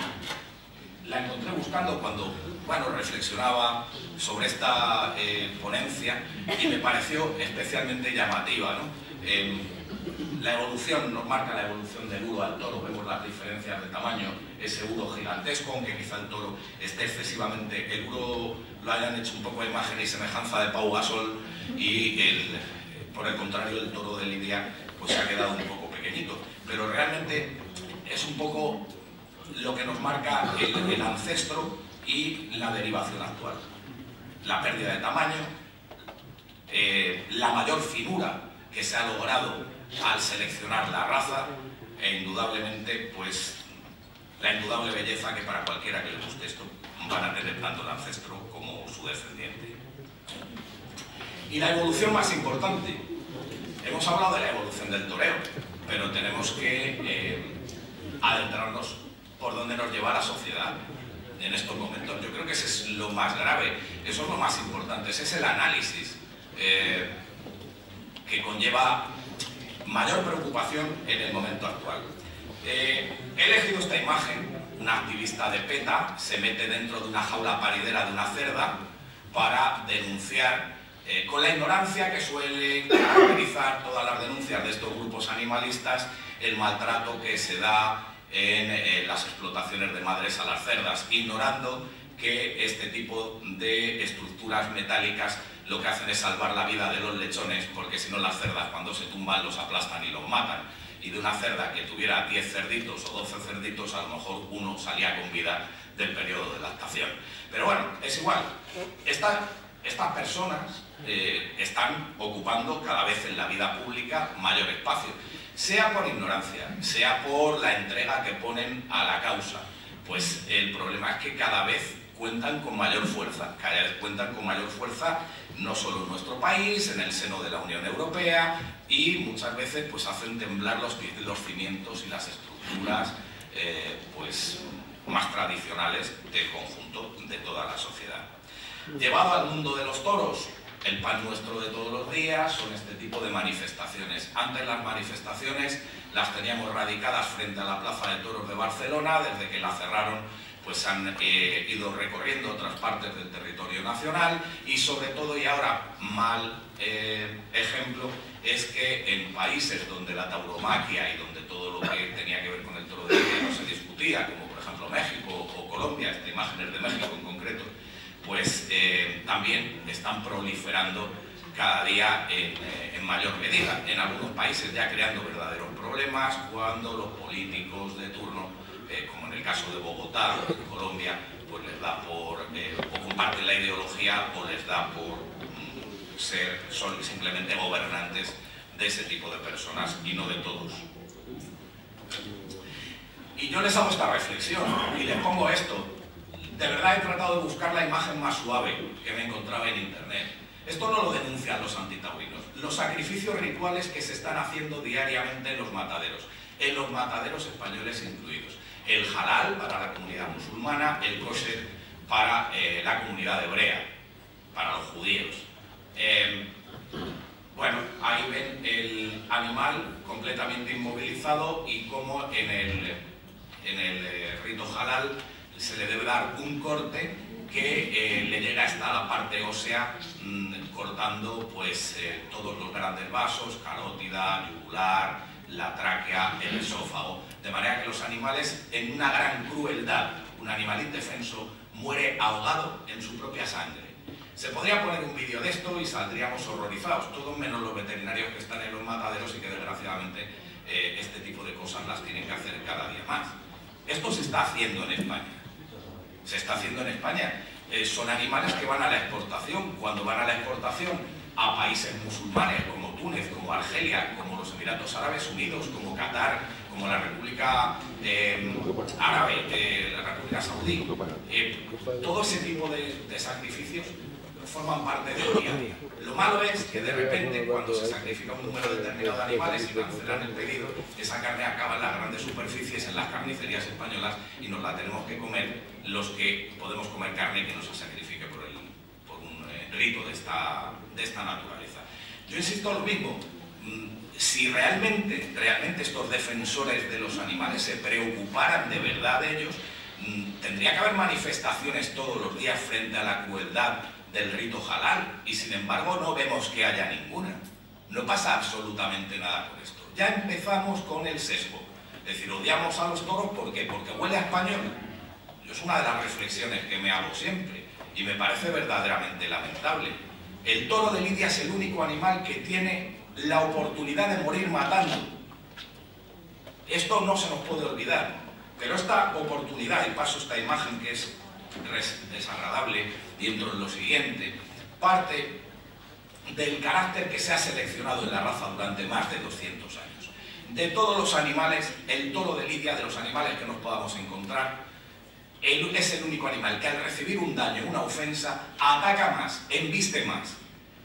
la encontré buscando cuando, bueno, reflexionaba sobre esta ponencia, y me pareció especialmente llamativa, ¿no? La evolución nos marca la evolución del uro al toro. Vemos las diferencias de tamaño, ese uro gigantesco, aunque quizá el toro esté excesivamente, el uro lo hayan hecho un poco a imagen y semejanza de Pau Gasol, y por el contrario el toro de Lidia pues se ha quedado un poco pequeñito, pero realmente es un poco lo que nos marca el ancestro y la derivación actual. La pérdida de tamaño, la mayor finura que se ha logrado al seleccionar la raza, e indudablemente pues la indudable belleza que para cualquiera que le guste esto van a tener tanto el ancestro como su descendiente. Y la evolución más importante, hemos hablado de la evolución del toreo, pero tenemos que adentrarnos por dónde nos lleva la sociedad en estos momentos. Yo creo que ese es lo más grave, eso es lo más importante, ese es el análisis que conlleva mayor preocupación en el momento actual. He elegido esta imagen. Una activista de PETA se mete dentro de una jaula paridera de una cerda para denunciar, con la ignorancia que suele caracterizar todas las denuncias de estos grupos animalistas, el maltrato que se da en las explotaciones de madres a las cerdas, ignorando que este tipo de estructuras metálicas lo que hacen es salvar la vida de los lechones, porque si no las cerdas cuando se tumban los aplastan y los matan. Y de una cerda que tuviera 10 cerditos o 12 cerditos, a lo mejor uno salía con vida del periodo de lactación. Pero bueno, es igual. Estas personas están ocupando cada vez en la vida pública mayor espacio, sea por ignorancia, sea por la entrega que ponen a la causa. Pues el problema es que cada vez cuentan con mayor fuerza, no solo en nuestro país, en el seno de la Unión Europea, y muchas veces pues hacen temblar los cimientos y las estructuras pues más tradicionales del conjunto de toda la sociedad. Llevado al mundo de los toros, el pan nuestro de todos los días son este tipo de manifestaciones. Antes las manifestaciones las teníamos radicadas frente a la Plaza de Toros de Barcelona. Desde que la cerraron pues han ido recorriendo otras partes del territorio nacional, y sobre todo, y ahora mal ejemplo, es que en países donde la tauromaquia y donde todo lo que tenía que ver con el toro de lidia no se discutía, como por ejemplo México o Colombia, esta imagen es de México en concreto, pues también están proliferando cada día en mayor medida, en algunos países ya creando verdaderos problemas, cuando los políticos de turno, como en el caso de Bogotá, en Colombia, pues les da por, o comparten la ideología, o les da por son simplemente gobernantes de ese tipo de personas y no de todos. Y yo les hago esta reflexión y les pongo esto. De verdad he tratado de buscar la imagen más suave que me encontraba en internet. Esto no lo denuncian los antitaurinos. Los sacrificios rituales que se están haciendo diariamente en los mataderos españoles incluidos. El halal para la comunidad musulmana, el kosher para la comunidad hebrea, para los judíos. Bueno, ahí ven el animal completamente inmovilizado y cómo en el rito halal se le debe dar un corte que le llega hasta la parte ósea, cortando pues todos los grandes vasos, carótida, yugular, la tráquea, el esófago, de manera que los animales, en una gran crueldad, un animal indefenso muere ahogado en su propia sangre. Se podría poner un vídeo de esto y saldríamos horrorizados, todos menos los veterinarios que están en los mataderos y que desgraciadamente este tipo de cosas las tienen que hacer cada día más. Esto se está haciendo en España. Se está haciendo en España. Son animales que van a la exportación. Cuando van a la exportación a países musulmanes como Túnez, como Argelia, como los Emiratos Árabes Unidos, como Qatar, como la República Árabe, la República Saudí, todo ese tipo de sacrificios forman parte del día a día. Lo malo es que de repente, cuando se sacrifica un número determinado de animales y cancelan el pedido, esa carne acaba en las grandes superficies, en las carnicerías españolas, y nos la tenemos que comer los que podemos comer carne que no se sacrifique por un rito de esta naturaleza. Yo insisto lo mismo, si realmente estos defensores de los animales se preocuparan de verdad de ellos, tendría que haber manifestaciones todos los días frente a la crueldad del rito halal, y sin embargo no vemos que haya ninguna. No pasa absolutamente nada con esto. Ya empezamos con el sesgo. Es decir, odiamos a los toros, ¿por qué? Porque huele a español. Es una de las reflexiones que me hago siempre y me parece verdaderamente lamentable. El toro de Lidia es el único animal que tiene la oportunidad de morir matando. Esto no se nos puede olvidar, pero esta oportunidad, y paso esta imagen que es desagradable y entro en lo siguiente, parte del carácter que se ha seleccionado en la raza durante más de 200 años. De todos los animales, el toro de Lidia, de los animales que nos podamos encontrar, es el único animal que al recibir un daño, una ofensa, ataca más, embiste más.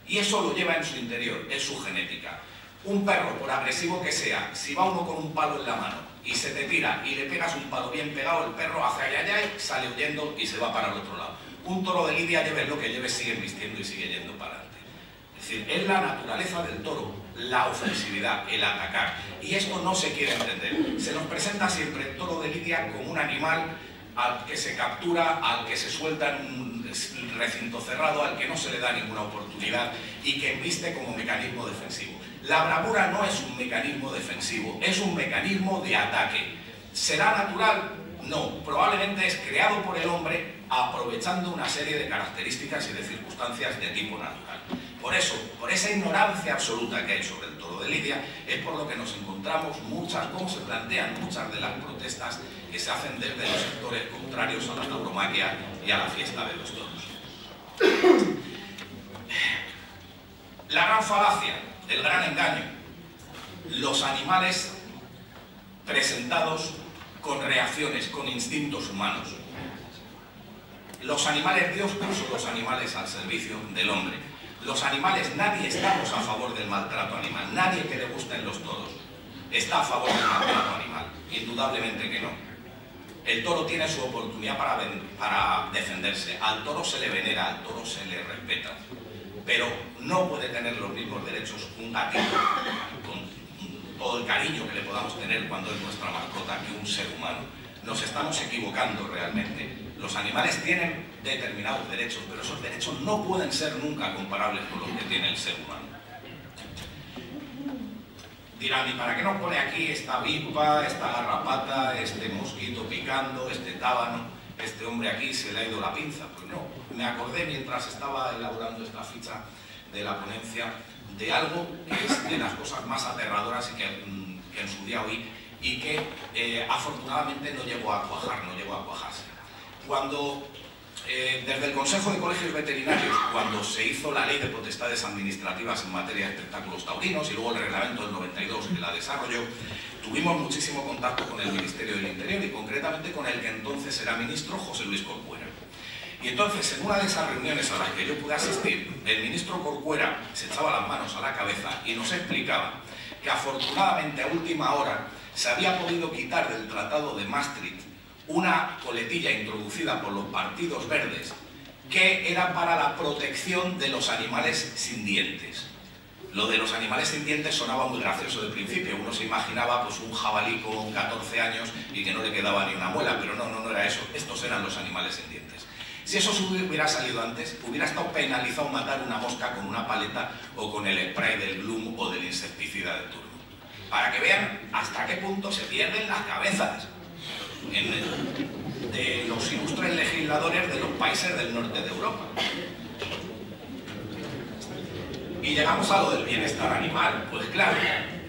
Y eso lo lleva en su interior, es su genética. Un perro, por agresivo que sea, si va uno con un palo en la mano y se te tira y le pegas un palo bien pegado, el perro hace ayayay, sale huyendo y se va para el otro lado. Un toro de Lidia, lleves lo que lleves, sigue embistiendo y sigue yendo para adelante. Es decir, es la naturaleza del toro, la ofensividad, el atacar. Y esto no se quiere entender. Se nos presenta siempre el toro de Lidia como un animal al que se captura, al que se suelta en un recinto cerrado, al que no se le da ninguna oportunidad y que embiste como mecanismo defensivo. La bravura no es un mecanismo defensivo, es un mecanismo de ataque. ¿Será natural? No, probablemente es creado por el hombre aprovechando una serie de características y de circunstancias de tipo natural. Por eso, por esa ignorancia absoluta que hay sobre el toro de Lidia, es por lo que nos encontramos cómo se plantean muchas de las protestas que se hacen desde los sectores contrarios a la tauromaquia y a la fiesta de los toros. La gran falacia, el gran engaño, los animales presentados con reacciones, con instintos humanos. Los animales, Dios puso los animales al servicio del hombre. Los animales, nadie estamos a favor del maltrato animal, nadie que le gusten los toros está a favor del maltrato animal, indudablemente que no. El toro tiene su oportunidad para defenderse, al toro se le venera, al toro se le respeta, pero no puede tener los mismos derechos un gatito, con todo el cariño que le podamos tener cuando es nuestra mascota, que un ser humano. Nos estamos equivocando realmente. Los animales tienen determinados derechos, pero esos derechos no pueden ser nunca comparables con los que tiene el ser humano. Dirán, ¿y para qué nos pone aquí esta avispa, esta garrapata, este mosquito picando, este tábano? Este hombre aquí se le ha ido la pinza. Pues no, me acordé mientras estaba elaborando esta ficha de la ponencia de algo que es de las cosas más aterradoras y que en su día oí y que afortunadamente no llegó a cuajar, no llegó a cuajarse. Cuando desde el Consejo de Colegios Veterinarios, cuando se hizo la Ley de Potestades Administrativas en materia de espectáculos taurinos y luego el reglamento del 92 que la desarrolló, tuvimos muchísimo contacto con el Ministerio del Interior y concretamente con el que entonces era ministro, José Luis Corcuera. Y entonces, en una de esas reuniones a las que yo pude asistir, el ministro Corcuera se echaba las manos a la cabeza y nos explicaba que afortunadamente a última hora se había podido quitar del Tratado de Maastricht una coletilla introducida por los partidos verdes que era para la protección de los animales sin dientes. Lo de los animales sintientes sonaba muy gracioso de principio. Uno se imaginaba pues un jabalí con 14 años y que no le quedaba ni una muela, pero no era eso. Estos eran los animales sintientes. Si eso hubiera salido antes, hubiera estado penalizado matar una mosca con una paleta o con el spray del Gloom o del insecticida de turno. Para que vean hasta qué punto se pierden las cabezas de los ilustres legisladores de los países del norte de Europa. Y llegamos a lo del bienestar animal. Pues claro,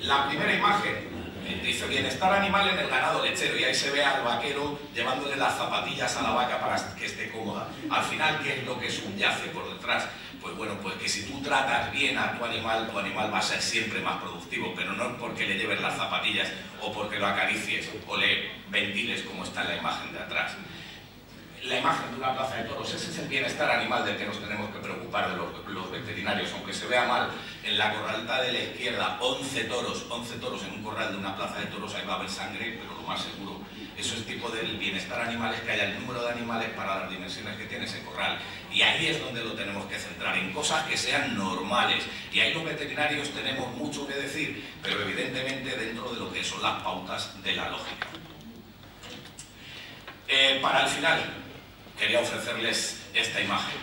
la primera imagen dice bienestar animal en el ganado lechero y ahí se ve al vaquero llevándole las zapatillas a la vaca para que esté cómoda. Al final, ¿qué es lo que subyace por detrás? Pues bueno, pues que si tú tratas bien a tu animal va a ser siempre más productivo, pero no porque le lleves las zapatillas o porque lo acaricies o le ventiles como está en la imagen de atrás. La imagen de una plaza de toros, ese es el bienestar animal del que nos tenemos que preocupar de los veterinarios, aunque se vea mal. En la corralita de la izquierda, 11 toros en un corral de una plaza de toros, ahí va a haber sangre, pero lo más seguro, eso es tipo del bienestar animal, es que haya el número de animales para las dimensiones que tiene ese corral. Y ahí es donde lo tenemos que centrar, en cosas que sean normales. Y ahí los veterinarios tenemos mucho que decir, pero evidentemente dentro de lo que son las pautas de la lógica. Para el final, quería ofrecerles esta imagen.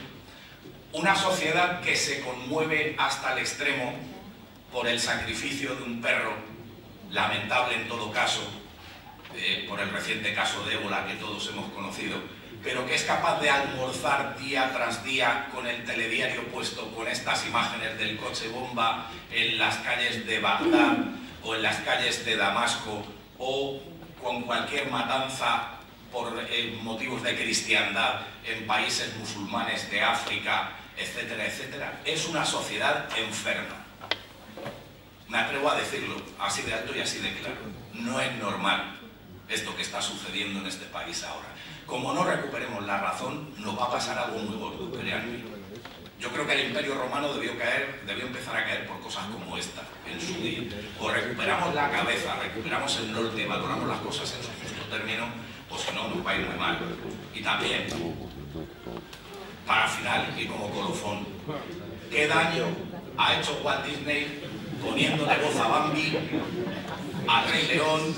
Una sociedad que se conmueve hasta el extremo por el sacrificio de un perro, lamentable en todo caso, por el reciente caso de ébola que todos hemos conocido, pero que es capaz de almorzar día tras día con el telediario puesto con estas imágenes del coche bomba en las calles de Bagdad o en las calles de Damasco o con cualquier matanza por motivos de cristiandad en países musulmanes de África, etcétera, etcétera. Es una sociedad enferma. Me atrevo a decirlo así de alto y así de claro. No es normal esto que está sucediendo en este país ahora. Como no recuperemos la razón, nos va a pasar algo muy gordo, créanme. Yo creo que el Imperio Romano debió empezar a caer por cosas como esta, en su día. O recuperamos la cabeza, recuperamos el norte, valoramos las cosas en su justo término, o si no, nos va a ir muy mal. Y también, para final y como colofón, ¿qué daño ha hecho Walt Disney poniéndole voz a Bambi, al Rey León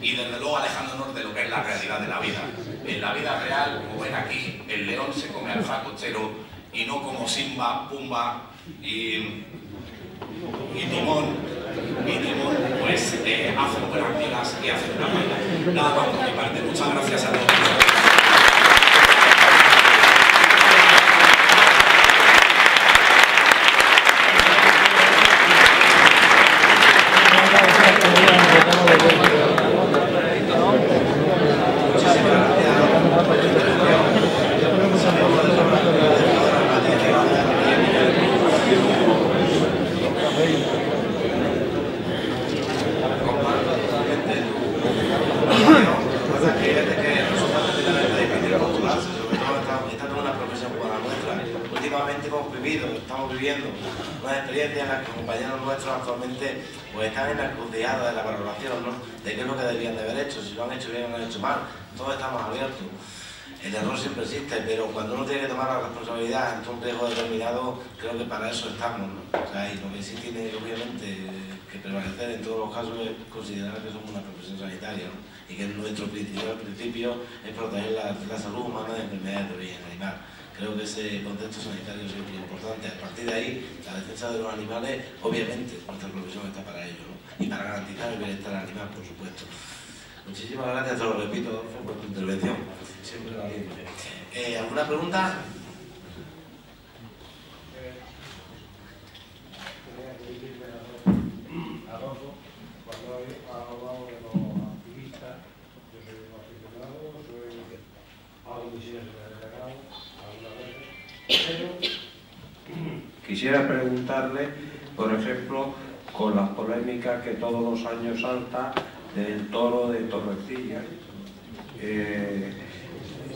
y desde luego alejándonos de lo que es la realidad de la vida? En la vida real, como ven aquí, el león se come al sacochero y no como Simba, Pumba y Timón, pues hacen buenas migas y hacen una mala. Nada más por mi parte. Muchas gracias a todos. Estamos viviendo unas experiencias en las que compañeros nuestros actualmente pues están en la encrucijada de la valoración, ¿no? De qué es lo que debían de haber hecho, si lo han hecho bien o lo han hecho mal. Todos estamos abiertos. El error siempre existe, pero cuando uno tiene que tomar la responsabilidad ante un riesgo determinado, creo que para eso estamos, ¿no? O sea, y lo que sí tiene obviamente que prevalecer en todos los casos es considerar que somos una profesión sanitaria, ¿no? Y que nuestro principio es proteger la salud humana de enfermedades de origen animal. Creo que ese contexto sanitario es muy importante. A partir de ahí, la defensa de los animales, obviamente, nuestra profesión está para ello, ¿no? Y para garantizar el bienestar animal, por supuesto. Muchísimas gracias, te lo repito, Adolfo, por tu intervención. Siempre valiente. ¿Alguna pregunta? Adolfo, cuando ha hablado de los activistas, yo soy un aficionado, algo quisiera ser delegado, alguna vez, pero quisiera preguntarle, por ejemplo, con las polémicas que todos los años salta del toro de Torrecilla.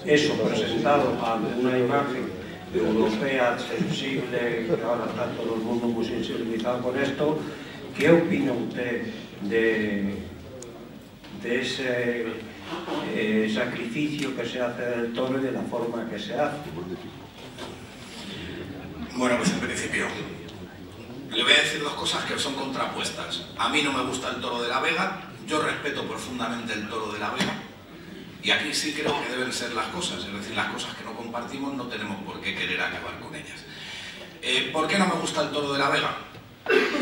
Eso presentado ante una imagen europea sensible, que ahora está todo el mundo muy sensibilizado con esto. ¿Qué opina usted de ese sacrificio que se hace del toro y de la forma que se hace? Bueno, pues en principio, le voy a decir dos cosas que son contrapuestas. A mí no me gusta el toro de la Vega, yo respeto profundamente el toro de la Vega, y aquí sí creo que deben ser las cosas, es decir, las cosas que no compartimos no tenemos por qué querer acabar con ellas. ¿Por qué no me gusta el toro de la Vega?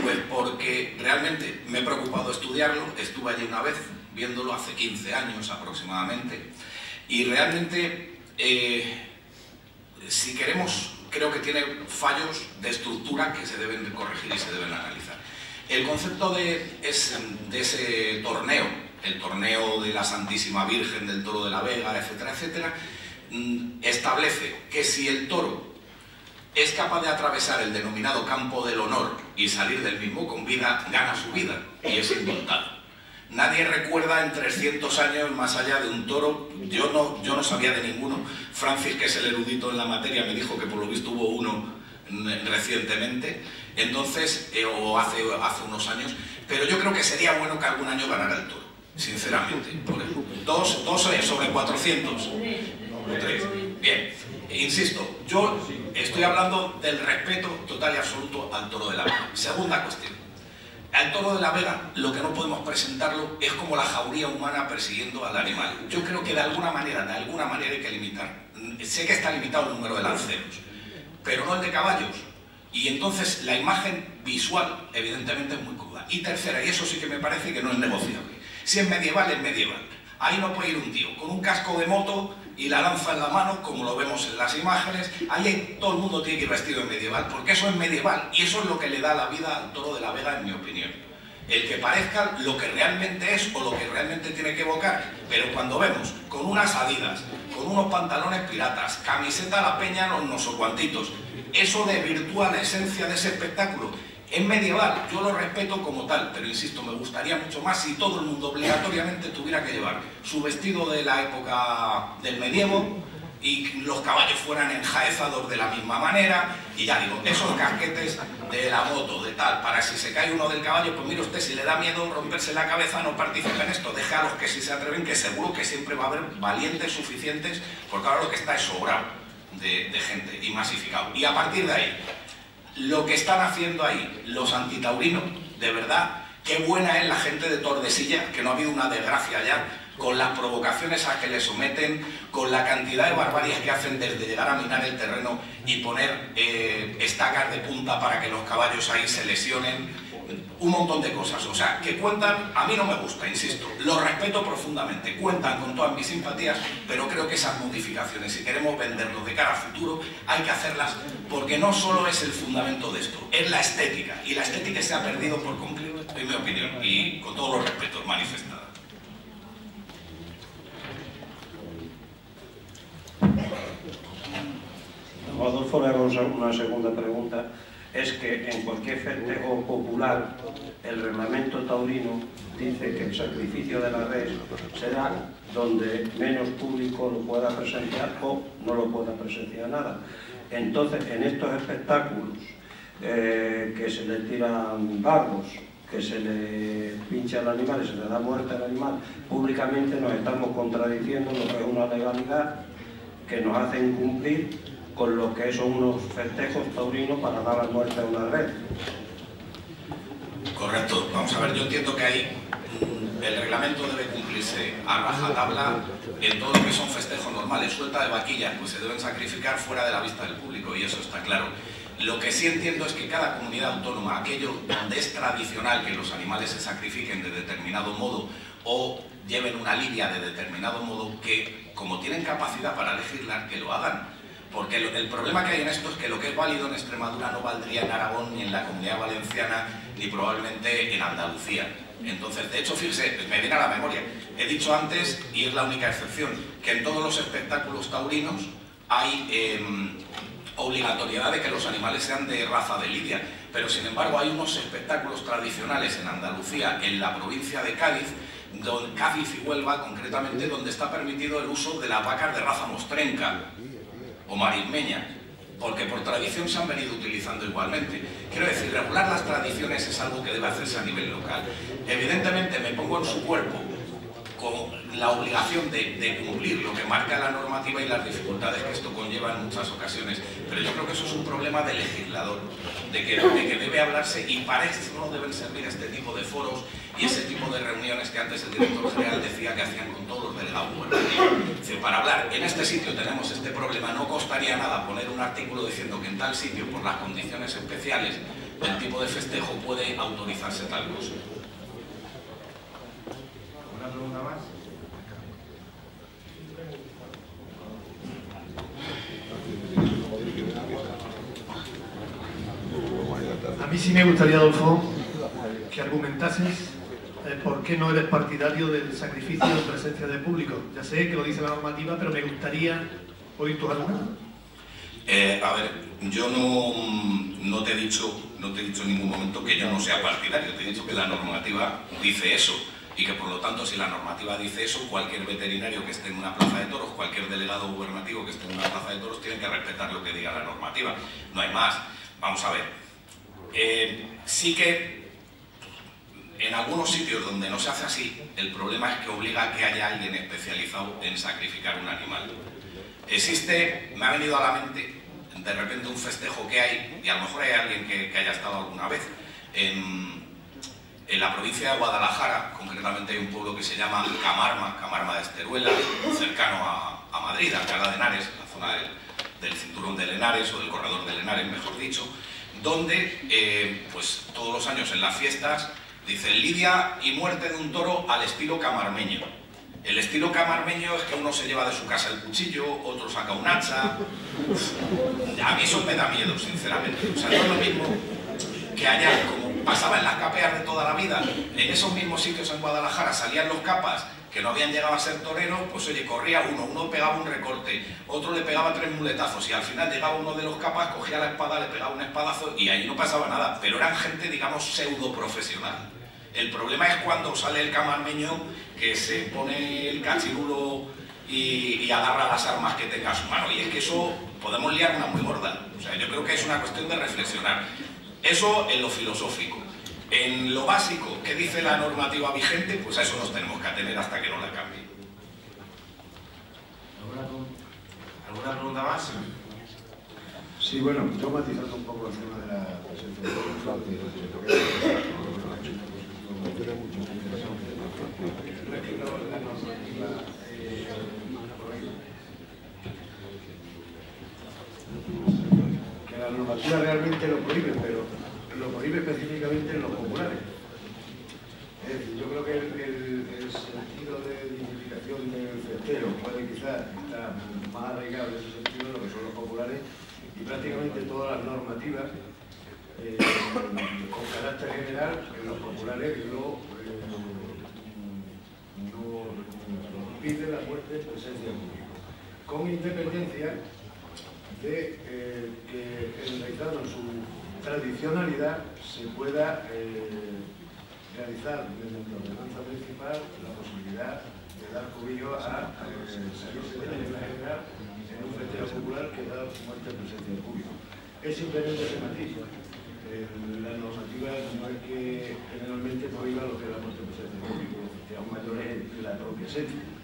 Pues porque realmente me he preocupado estudiarlo, estuve allí una vez viéndolo hace 15 años aproximadamente, y realmente, si queremos, creo que tiene fallos de estructura que se deben corregir y se deben analizar. El concepto de ese torneo, el torneo de la Santísima Virgen, del Toro de la Vega, etcétera, etcétera, establece que si el toro es capaz de atravesar el denominado campo del honor y salir del mismo con vida, gana su vida y es indultado. Nadie recuerda en 300 años más allá de un toro. Yo no sabía de ninguno. Francis, que es el erudito en la materia, me dijo que por lo visto hubo uno recientemente, entonces, o hace unos años, pero yo creo que sería bueno que algún año ganara el toro, sinceramente. Dos sobre 400. O 3. Bien, insisto, yo estoy hablando del respeto total y absoluto al toro de la Vega. Segunda cuestión. Al toro de la Vega lo que no podemos presentarlo es como la jauría humana persiguiendo al animal. Yo creo que de alguna manera hay que limitar. Sé que está limitado el número de lanceros, pero no el de caballos. Y entonces la imagen visual evidentemente es muy cruda. Y tercera, y eso sí que me parece que no es negociable. Si es medieval, es medieval. Ahí no puede ir un tío con un casco de moto y la lanza en la mano, como lo vemos en las imágenes. Ahí todo el mundo tiene que ir vestido de medieval, porque eso es medieval, y eso es lo que le da la vida al toro de la Vega, en mi opinión. El que parezca lo que realmente es o lo que realmente tiene que evocar. Pero cuando vemos con unas Adidas, con unos pantalones piratas, camiseta a la peña, unos guantitos, eso desvirtúa la esencia de ese espectáculo. Es medieval, yo lo respeto como tal, pero insisto, me gustaría mucho más si todo el mundo obligatoriamente tuviera que llevar su vestido de la época del medievo y los caballos fueran enjaezados de la misma manera, y ya digo, esos casquetes de la moto, de tal, para si se cae uno del caballo, pues mire usted, si le da miedo romperse la cabeza, no participe en esto, deje a los que sí se atreven, que seguro que siempre va a haber valientes suficientes, porque ahora lo que está es sobrado de gente y masificado. Y a partir de ahí, lo que están haciendo ahí los antitaurinos, de verdad, qué buena es la gente de Tordesillas, que no ha habido una desgracia ya, con las provocaciones a que le someten, con la cantidad de barbaries que hacen desde llegar a minar el terreno y poner estacas de punta para que los caballos ahí se lesionen, un montón de cosas. O sea, que cuentan, a mí no me gusta, insisto, lo respeto profundamente, cuentan con todas mis simpatías, pero creo que esas modificaciones, si queremos venderlo de cara a futuro, hay que hacerlas, porque no solo es el fundamento de esto, es la estética, y la estética se ha perdido por completo, en mi opinión, y con todos los respetos manifestados. Adolfo, le hago una segunda pregunta. Es que en cualquier festejo popular el reglamento taurino dice que el sacrificio de la res será donde menos público lo pueda presenciar o no lo pueda presenciar nada. Entonces, en estos espectáculos que se le tiran bardos, que se le pincha al animal y se le da muerte al animal, públicamente nos estamos contradiciendo lo que es una legalidad que nos hace incumplir con lo que son unos festejos taurinos para dar la muerte a una red. Correcto. Vamos a ver, yo entiendo que ahí el reglamento debe cumplirse a rajatabla en todo lo que son festejos normales. Suelta de vaquillas, pues se deben sacrificar fuera de la vista del público, y eso está claro. Lo que sí entiendo es que cada comunidad autónoma, aquello donde es tradicional que los animales se sacrifiquen de determinado modo o lleven una lidia de determinado modo, que como tienen capacidad para legislar, que lo hagan. Porque el problema que hay en esto es que lo que es válido en Extremadura no valdría en Aragón, ni en la Comunidad Valenciana, ni probablemente en Andalucía. Entonces, de hecho, fíjese, me viene a la memoria, he dicho antes, y es la única excepción, que en todos los espectáculos taurinos hay obligatoriedad de que los animales sean de raza de lidia, pero sin embargo hay unos espectáculos tradicionales en Andalucía, en la provincia de Cádiz, Cádiz y Huelva concretamente, donde está permitido el uso de las vacas de raza mostrenca o marismeña, porque por tradición se han venido utilizando igualmente. Quiero decir, regular las tradiciones es algo que debe hacerse a nivel local. Evidentemente me pongo en su cuerpo, la obligación de cumplir lo que marca la normativa y las dificultades que esto conlleva en muchas ocasiones. Pero yo creo que eso es un problema del legislador, de que debe hablarse, y para eso no deben servir este tipo de foros y ese tipo de reuniones que antes el director general decía que hacían con todos los delegados gubernativos. Para hablar, en este sitio tenemos este problema, no costaría nada poner un artículo diciendo que en tal sitio, por las condiciones especiales del tipo de festejo, puede autorizarse tal cosa. ¿Una pregunta más? A mí sí me gustaría, Adolfo, que argumentases por qué no eres partidario del sacrificio en presencia de público. Ya sé que lo dice la normativa, pero me gustaría oír tus argumentos. A ver, yo no te he dicho en ningún momento que yo no sea partidario, te he dicho que la normativa dice eso, y que por lo tanto, si la normativa dice eso, cualquier veterinario que esté en una plaza de toros, cualquier delegado gubernativo que esté en una plaza de toros, tiene que respetar lo que diga la normativa. No hay más. Vamos a ver. Sí que en algunos sitios donde no se hace así, el problema es que obliga a que haya alguien especializado en sacrificar un animal. Me ha venido a la mente de repente un festejo que hay, y a lo mejor hay alguien que haya estado alguna vez, en la provincia de Guadalajara. Concretamente hay un pueblo que se llama Camarma de Esteruela, cercano a Madrid, a Alcalá de Henares, la zona del cinturón de Henares, o del corredor de Henares, mejor dicho, donde pues todos los años en las fiestas dicen lidia y muerte de un toro al estilo camarmeño. El estilo camarmeño es que uno se lleva de su casa el cuchillo, otro saca un hacha. A mí eso me da miedo, sinceramente. O sea, no es lo mismo que haya, como pasaba en las capeas de toda la vida, en esos mismos sitios en Guadalajara salían los capas que no habían llegado a ser toreros, pues oye, corría uno pegaba un recorte, otro le pegaba 3 muletazos, y al final llegaba uno de los capas, cogía la espada, le pegaba un espadazo y ahí no pasaba nada. Pero eran gente, digamos, pseudo profesional. El problema es cuando sale el camarmeño que se pone el cachirulo y agarra las armas que tenga a su mano, y es que eso podemos liar una muy gorda. O sea, yo creo que es una cuestión de reflexionar. Eso en lo filosófico. En lo básico, ¿qué dice la normativa vigente? Pues a eso nos tenemos que atener hasta que no la cambie. ¿Alguna pregunta más? Sí, bueno, yo matizando un poco el tema de la presencia de público. Que la normativa realmente lo prohíbe, pero lo prohíbe específicamente en los populares. Es decir, yo creo que el sentido de dignificación del festejo puede quizás estar más arraigado en ese sentido de lo que son los populares, y prácticamente todas las normativas con carácter general en los populares no pide la muerte en presencia del público, con independencia de que enraizado en su tradicionalidad se pueda realizar desde la ordenanza principal la posibilidad de dar cobijo a salirse de la regla general en un festejo popular que da muerte en presencia del público. Es simplemente ese matiz. La normativa no es que generalmente prohíba lo que es la muerte en presencia del público, los festejos mayores en la propia sede.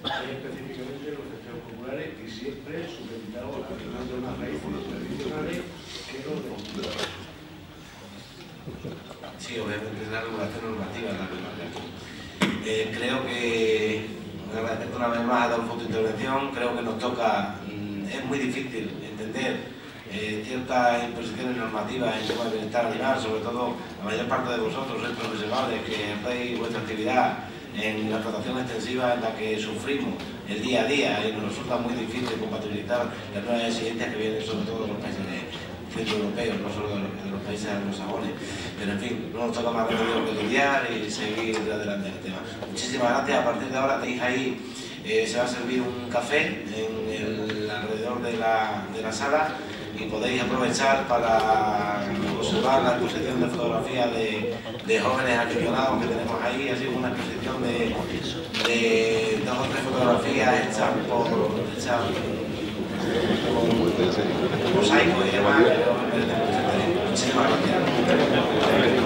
Es específicamente los festejos populares, y siempre supeditados a las raíces tradicionales que no de populares. Sí, obviamente es la regulación normativa la que marca aquí. Creo que, respecto una vez más a Adolfo tu intervención, creo que nos toca, es muy difícil entender ciertas imposiciones normativas en tema de bienestar animal, sobre todo la mayor parte de vosotros sois profesionales que hacéis vuestra actividad en la explotación extensiva, en la que sufrimos el día a día y nos resulta muy difícil compatibilizar las nuevas exigencias que vienen sobre todo de los países centroeuropeos, no solo de los países anglosajones. Pero en fin, no nos toca más remedio que lidiar y seguir adelante en el tema. Muchísimas gracias. A partir de ahora tenéis ahí, se va a servir un café alrededor de la sala, y podéis aprovechar para observar la exposición de fotografías de jóvenes aficionados que tenemos ahí. Ha sido una exposición de 2 o 3 fotografías hechas con mosaico y demás. Muchísimas gracias.